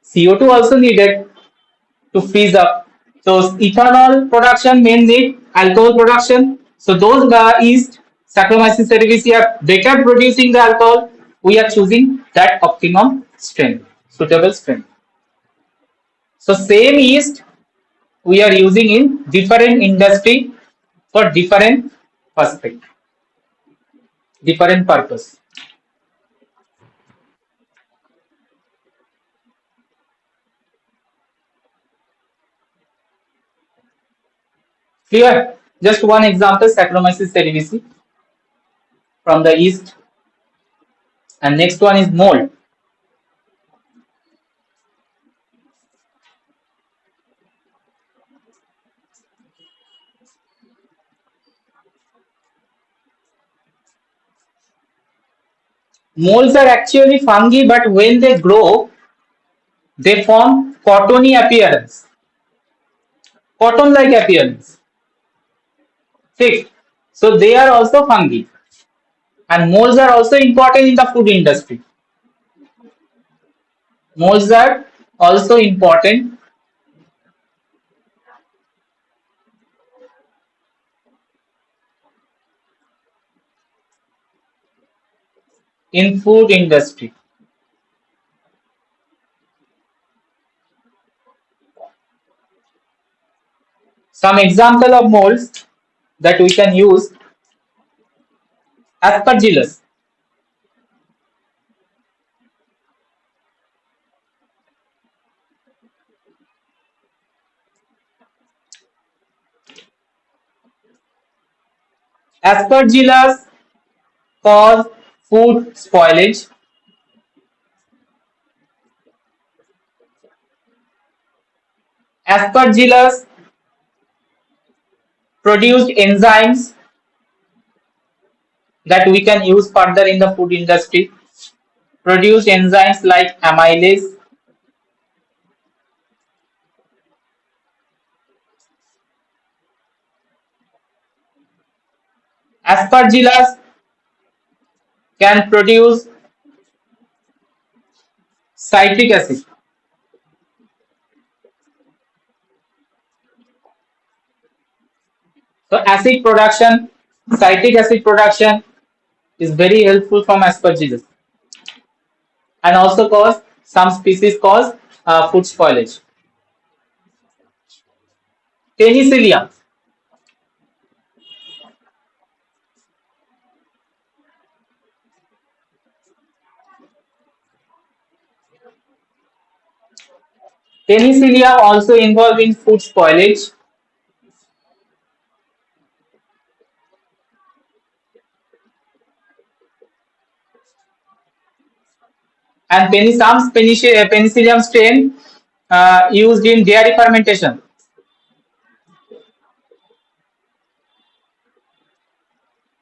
CO2 also needed to freeze up. So ethanol production may need alcohol production. So those yeast Saccharomyces cerevisiae are better producing the alcohol. We are choosing that optimum strength, suitable strength. So same yeast we are using in different industry for different perspective, different purpose. Clear? Just one example, Saccharomyces cerevisiae from the yeast, and next one is mold. Molds are actually fungi, but when they grow, they form cottony appearance, cotton-like appearance. Thick. So they are also fungi, and molds are also important in the food industry. Molds are also important in food industry. Some example of molds that we can use: aspergillus. Aspergillus cause food spoilage. Aspergillus produced enzymes that we can use further in the food industry. Produced enzymes like amylase. Aspergillus can produce citric acid. So acid production, citric acid production is very helpful from aspergillus, and also cause some species cause food spoilage. Penicillium. Penicillium also involved in food spoilage, and some penicillium strain used in dairy fermentation.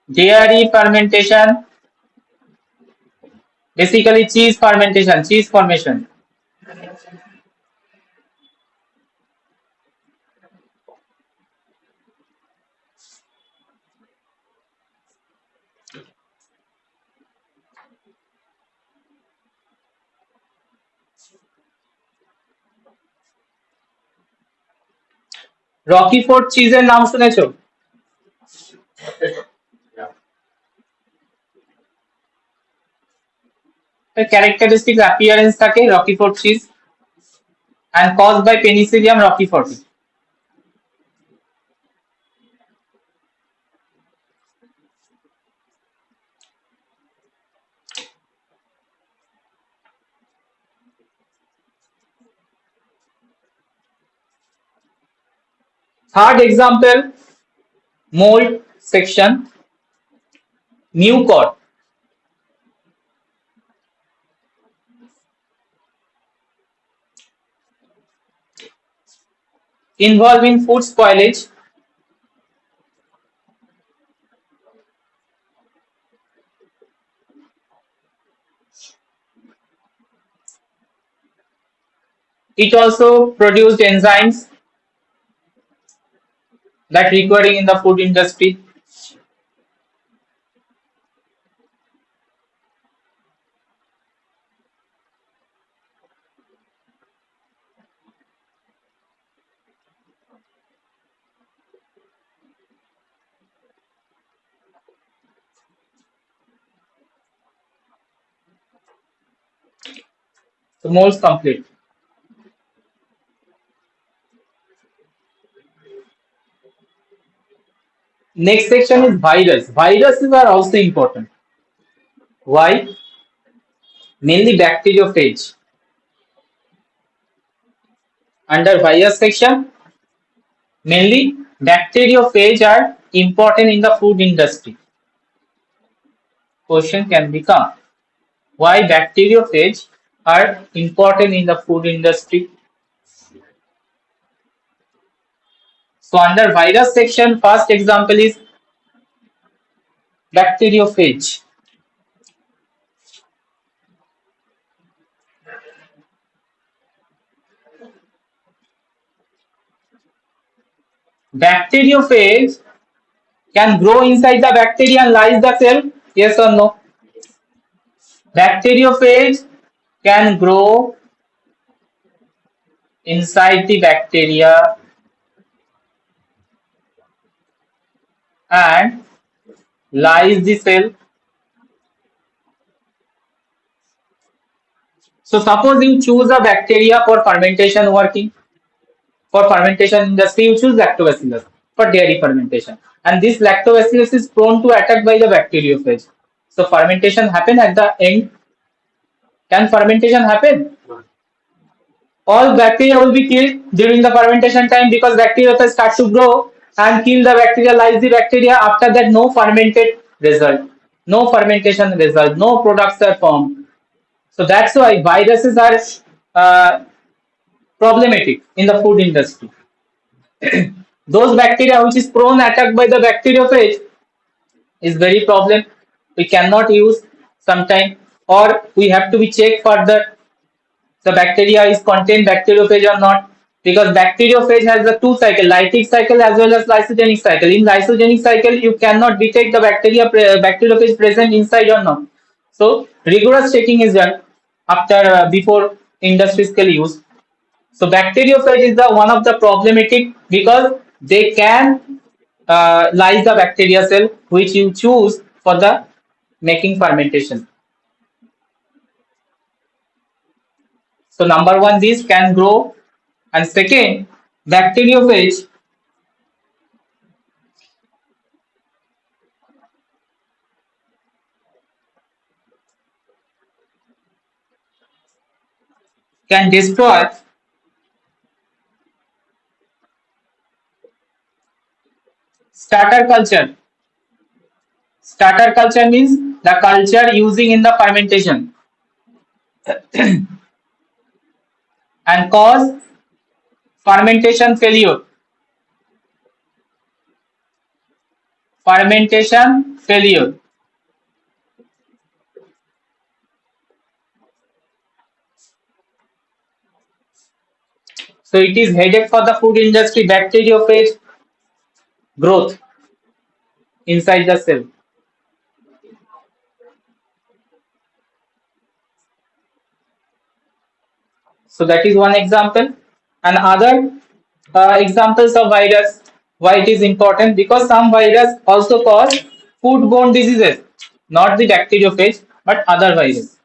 Dairy fermentation, basically cheese fermentation, cheese formation. রকিফোর্ড চিজের নাম শুনেছো? Characteristic appearance থাকে রকিফোর্ড cheese, and caused by Penicillium roqueforti. Third example, mold section, mucor. Involving food spoilage, It also produced enzymes that requiring in the food industry. So molds complete. Next section is virus. Viruses are also important. Why? Mainly bacteriophage. Under virus section, mainly bacteriophage are important in the food industry. Question can become, why bacteriophage are important in the food industry? So under virus section, first example is bacteriophage. Bacteriophage can grow inside the bacteria and lyse the cell. Yes or no? Bacteriophage can grow inside the bacteria and lyse the cell. So suppose you choose a bacteria for fermentation working. For fermentation industry, you choose lactobacillus for dairy fermentation. And this lactobacillus is prone to attack by the bacteriophage. So fermentation happen at the end. Can fermentation happen? All bacteria will be killed during the fermentation time because bacteria start to grow and kill the bacteria, lyse the bacteria. After that, no fermented result, no fermentation result, no products are formed. So that's why viruses are problematic in the food industry. Those bacteria which is prone attack by the bacteriophage is very problem. We cannot use sometime, or we have to be checked further the bacteria is contain bacteriophage or not, because bacteriophage has the two cycle, lytic cycle as well as lysogenic cycle. In lysogenic cycle you cannot detect the bacteriophage present inside or not. So rigorous checking is done after before industrial use. So bacteriophage is the one of the problematic because they can lyse the bacteria cell which you choose for the making fermentation. So number one, this can grow, and second, bacteriophage can destroy starter culture. Starter culture means the culture using in the fermentation and cause fermentation failure. Fermentation failure. So it is headache for the food industry, bacteriophage growth inside the cell. So that is one example. And other examples of virus, why it is important, because some virus also cause foodborne diseases, not the bacteriophage but other virus.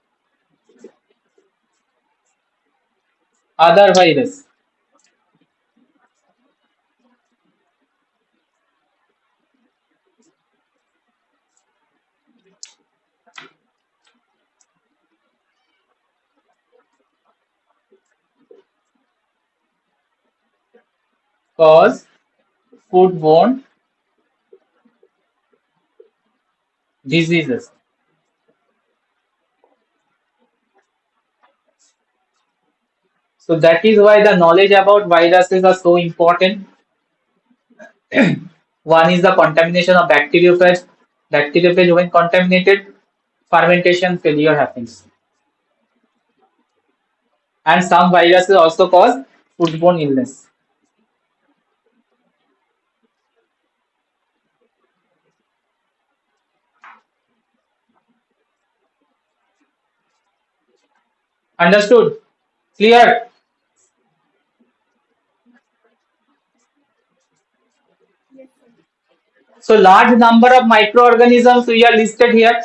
Other virus cause foodborne diseases. So that is why the knowledge about viruses are so important. One is the contamination of bacteriophage. Bacteriophage when contaminated, fermentation failure happens. and some viruses also cause foodborne illness. Understood? Clear? So large number of microorganisms we are listed here.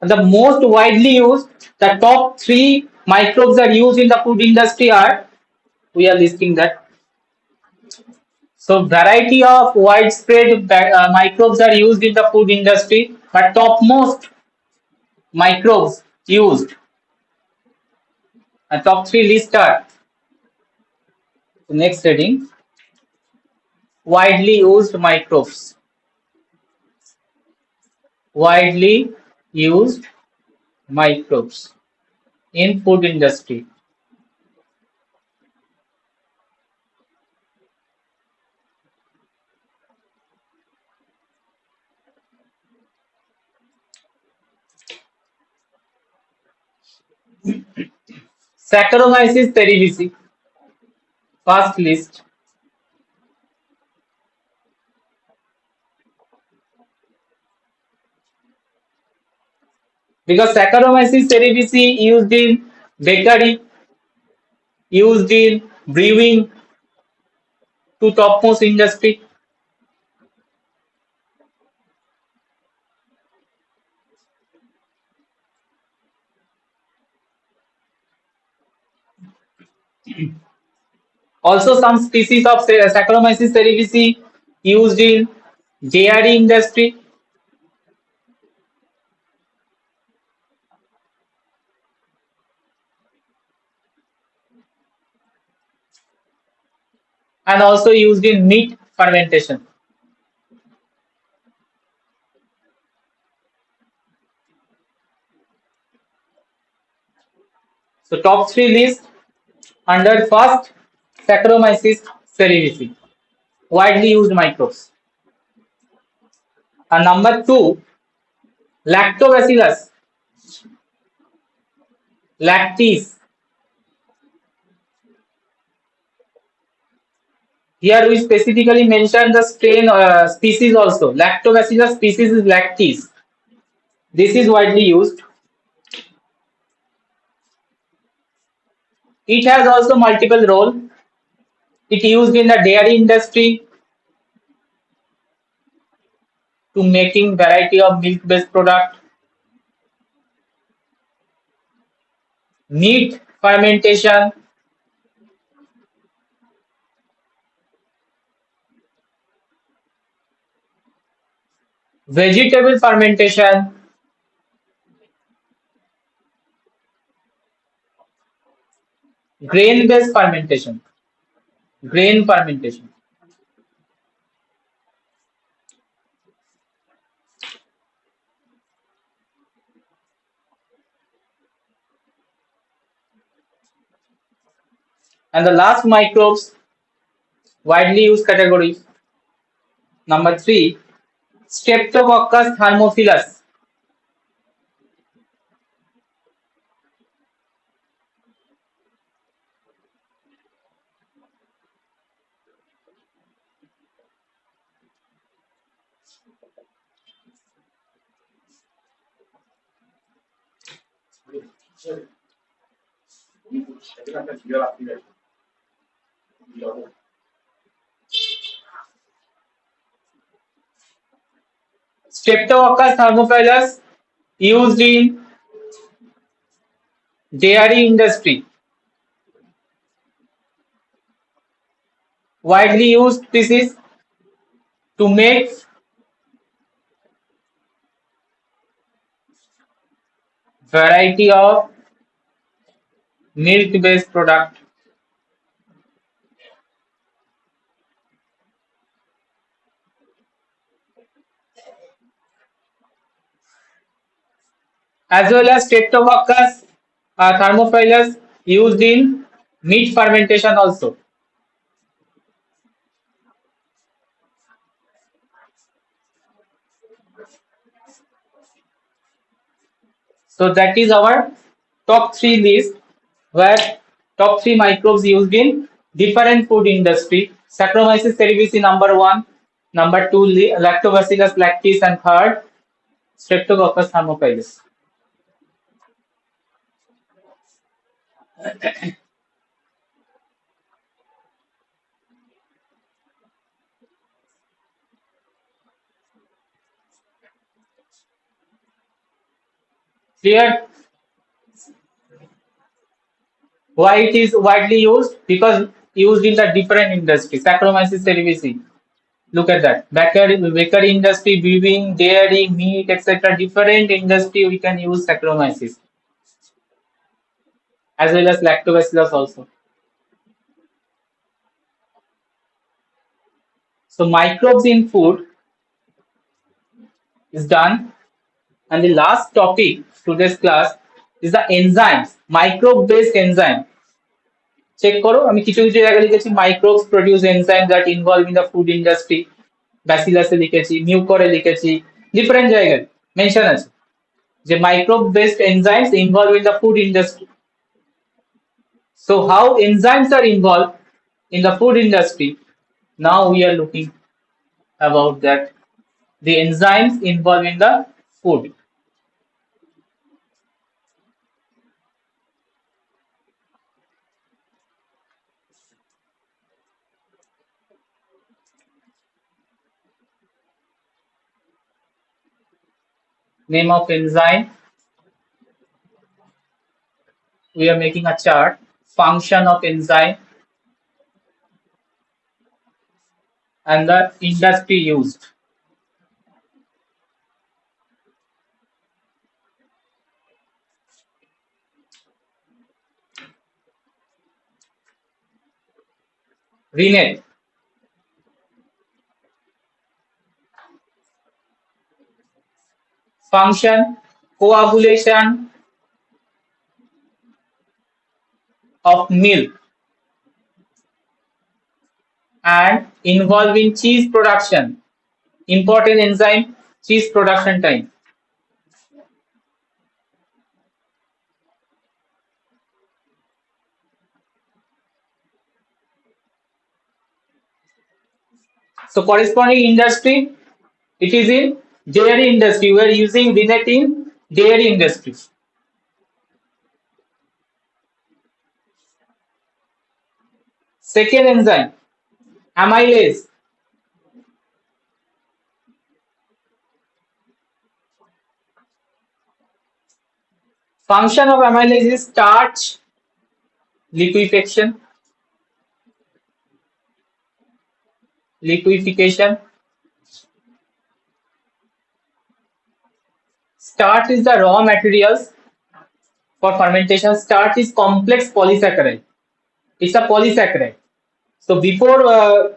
The most widely used, the top 3 microbes are used in the food industry are, we are listing that. So variety of widespread microbes are used in the food industry, but topmost microbes used, top 3 list are, next heading, widely used microbes. Widely used microbes in food industry. Saccharomyces cerevisiae, first list. Because Saccharomyces cerevisiae used in bakery, used in brewing, to topmost industry. Also some species of Saccharomyces cerevisiae used in dairy industry. And also used in meat fermentation. So top 3 list under first Saccharomyces cerevisiae, widely used microbes. And number 2, Lactobacillus, lactis. Here we specifically mention the strain species also. Lactobacillus species is lactis. This is widely used. It has also multiple role. It used in the dairy industry to making variety of milk-based product, meat fermentation, vegetable fermentation, grain-based fermentation, grain fermentation. And the last microbes, widely used category, number 3, Streptococcus thermophilus. Streptococcus thermophilus used in dairy industry. Widely used species to make variety of milk-based product. As well as Streptococcus thermophilus used in meat fermentation also. So that is our top 3 list, where Top 3 microbes used in different food industry. Saccharomyces cerevisiae number 1, number 2 Lactobacillus lactis, and third Streptococcus thermophilus. Clear? Why it is widely used? Because used in the different industry. Saccharomyces cerevisiae. Look at that. Bakery industry, brewing, dairy, meat, etc. Different industry we can use Saccharomyces, as well as Lactobacillus also. So microbes in food is done. And the last topic today's class is the enzymes, microbe based enzyme. Check করো আমি কিছু কিছু জায়গায় লিখেছি microbes produce enzyme that involve in the food industry, ব্যাসিলাসে লিখেছি, মিউকরে লিখেছি, ডিফারেন্ট জায়গায় মেনশন আছে যে microbe based enzymes involve in the food industry. So how enzymes are involved in the food industry? Now we are looking about that. The enzymes involved in the food. Name of enzyme. We are making a chart. Function of enzyme and the industry used. Renate. Function, coagulation of milk and involved in cheese production. Important enzyme, cheese production time. So corresponding industry, it is in dairy industry. We are using renate in dairy industry. Second enzyme, amylase. Function of amylase is starch liquefaction. Starch is the raw materials for fermentation. Starch is complex polysaccharide. It's a polysaccharide. So before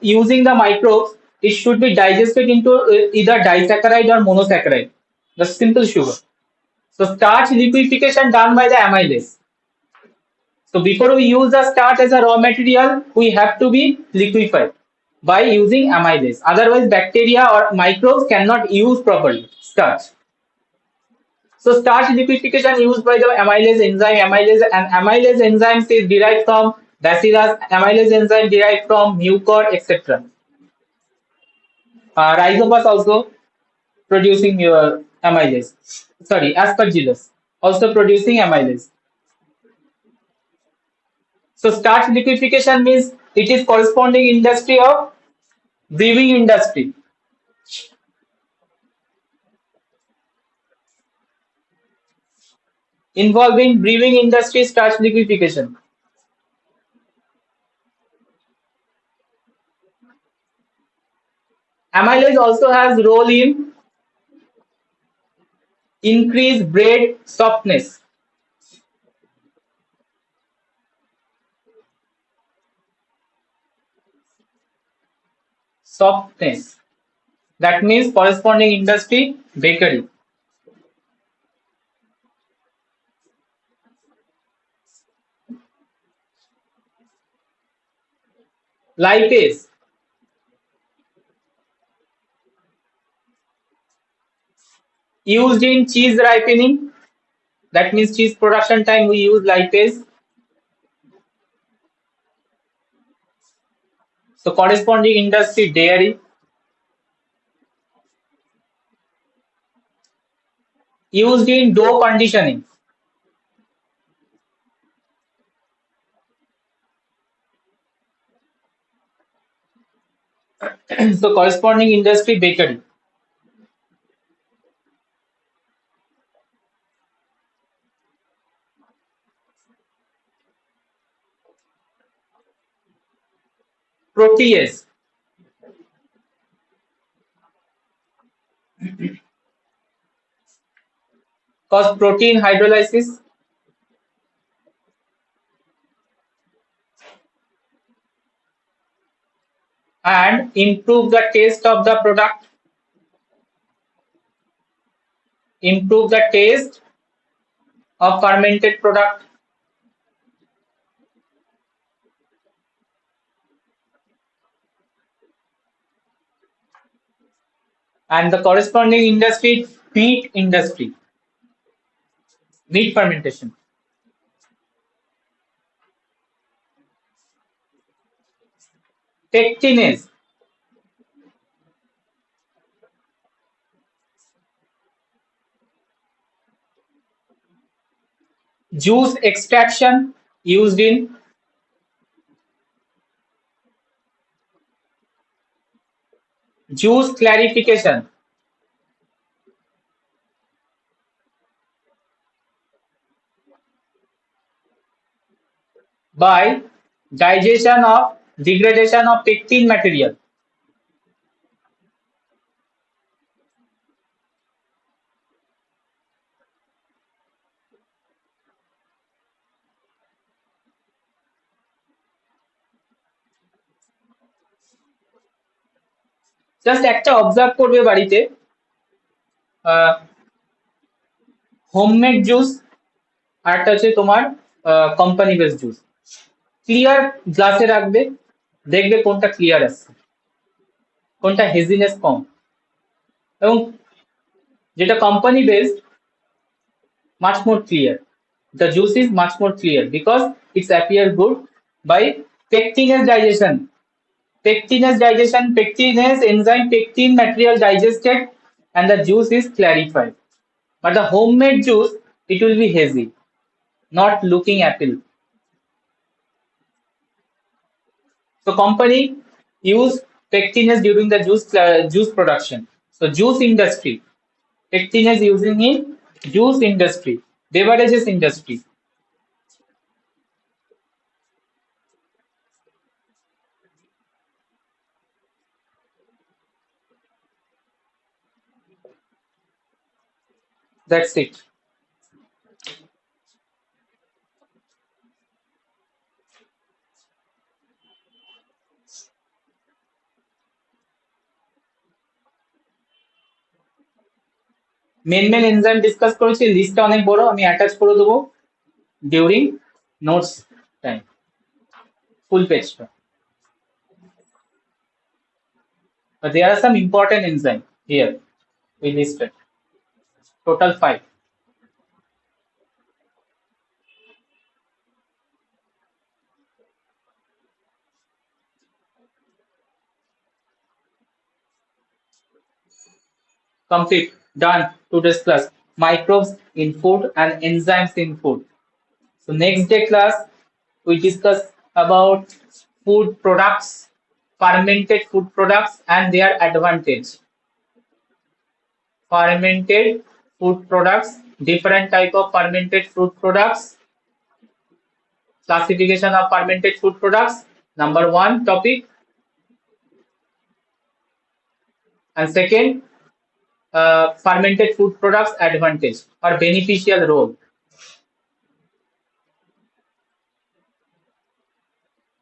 using the microbes, it should be digested into either disaccharide or monosaccharide, the simple sugar. So starch liquefaction done by the amylase. So before we use the starch as a raw material, we have to be liquefied by using amylase. Otherwise, bacteria or microbes cannot use properly starch. So starch liquefaction used by the amylase enzyme. Amylase enzymes is derived from bacillus. Amylase enzyme derived from mucor, etc. Rhizopus also producing amylase. Sorry, aspergillus also producing amylase. So starch liquefaction means it is corresponding industry of brewing industry. Involving brewing industry starch liquefaction. Amylase also has role in increased bread softness. That means corresponding industry, bakery. Lipase. Used in cheese ripening. That means cheese production time we use lipase. So corresponding industry, dairy. Used in dough conditioning. So corresponding industry, bakery. Protease. Cause protein hydrolysis. And improve the taste of the product. Improve the taste of fermented product. And the corresponding industry, meat industry. Meat fermentation. Pectinase. Juice extraction used in juice clarification. By digestion of degradation of pectin material. Just একটা observe করবে বাড়িতে, homemade juice আর একটা হচ্ছে তোমার company base juice. Clear গ্লাসে রাখবে, দেখবে কোনটা ক্লিয়ার আসছে, কোনটা হেজিনেস কম। এবং যেটা company base, much more clear. The juice is much more clear because it's appear good by pectinase digestion. Pectinase digestion, pectinase enzyme, pectin material digested, and the juice is clarified. But the homemade juice, it will be hazy, not looking apple. So company use pectinase during the juice production. So juice industry, pectinase using in juice industry, beverages industry. That's it. Main enzyme discuss করেছি, লিস্টটা অনেক বড়, আমি attach করে দেবো during notes time, ফুল পেজটা। But there are some important enzymes here we listed, total 5. Complete, done today's class. Microbes in food and enzymes in food. So next day class we discuss about food products, fermented food products and their advantage. Fermented food products, different type of fermented food products, classification of fermented food products, number 1 topic. And second, fermented food products advantage or beneficial role.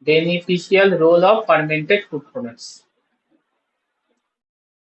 Beneficial role of fermented food products.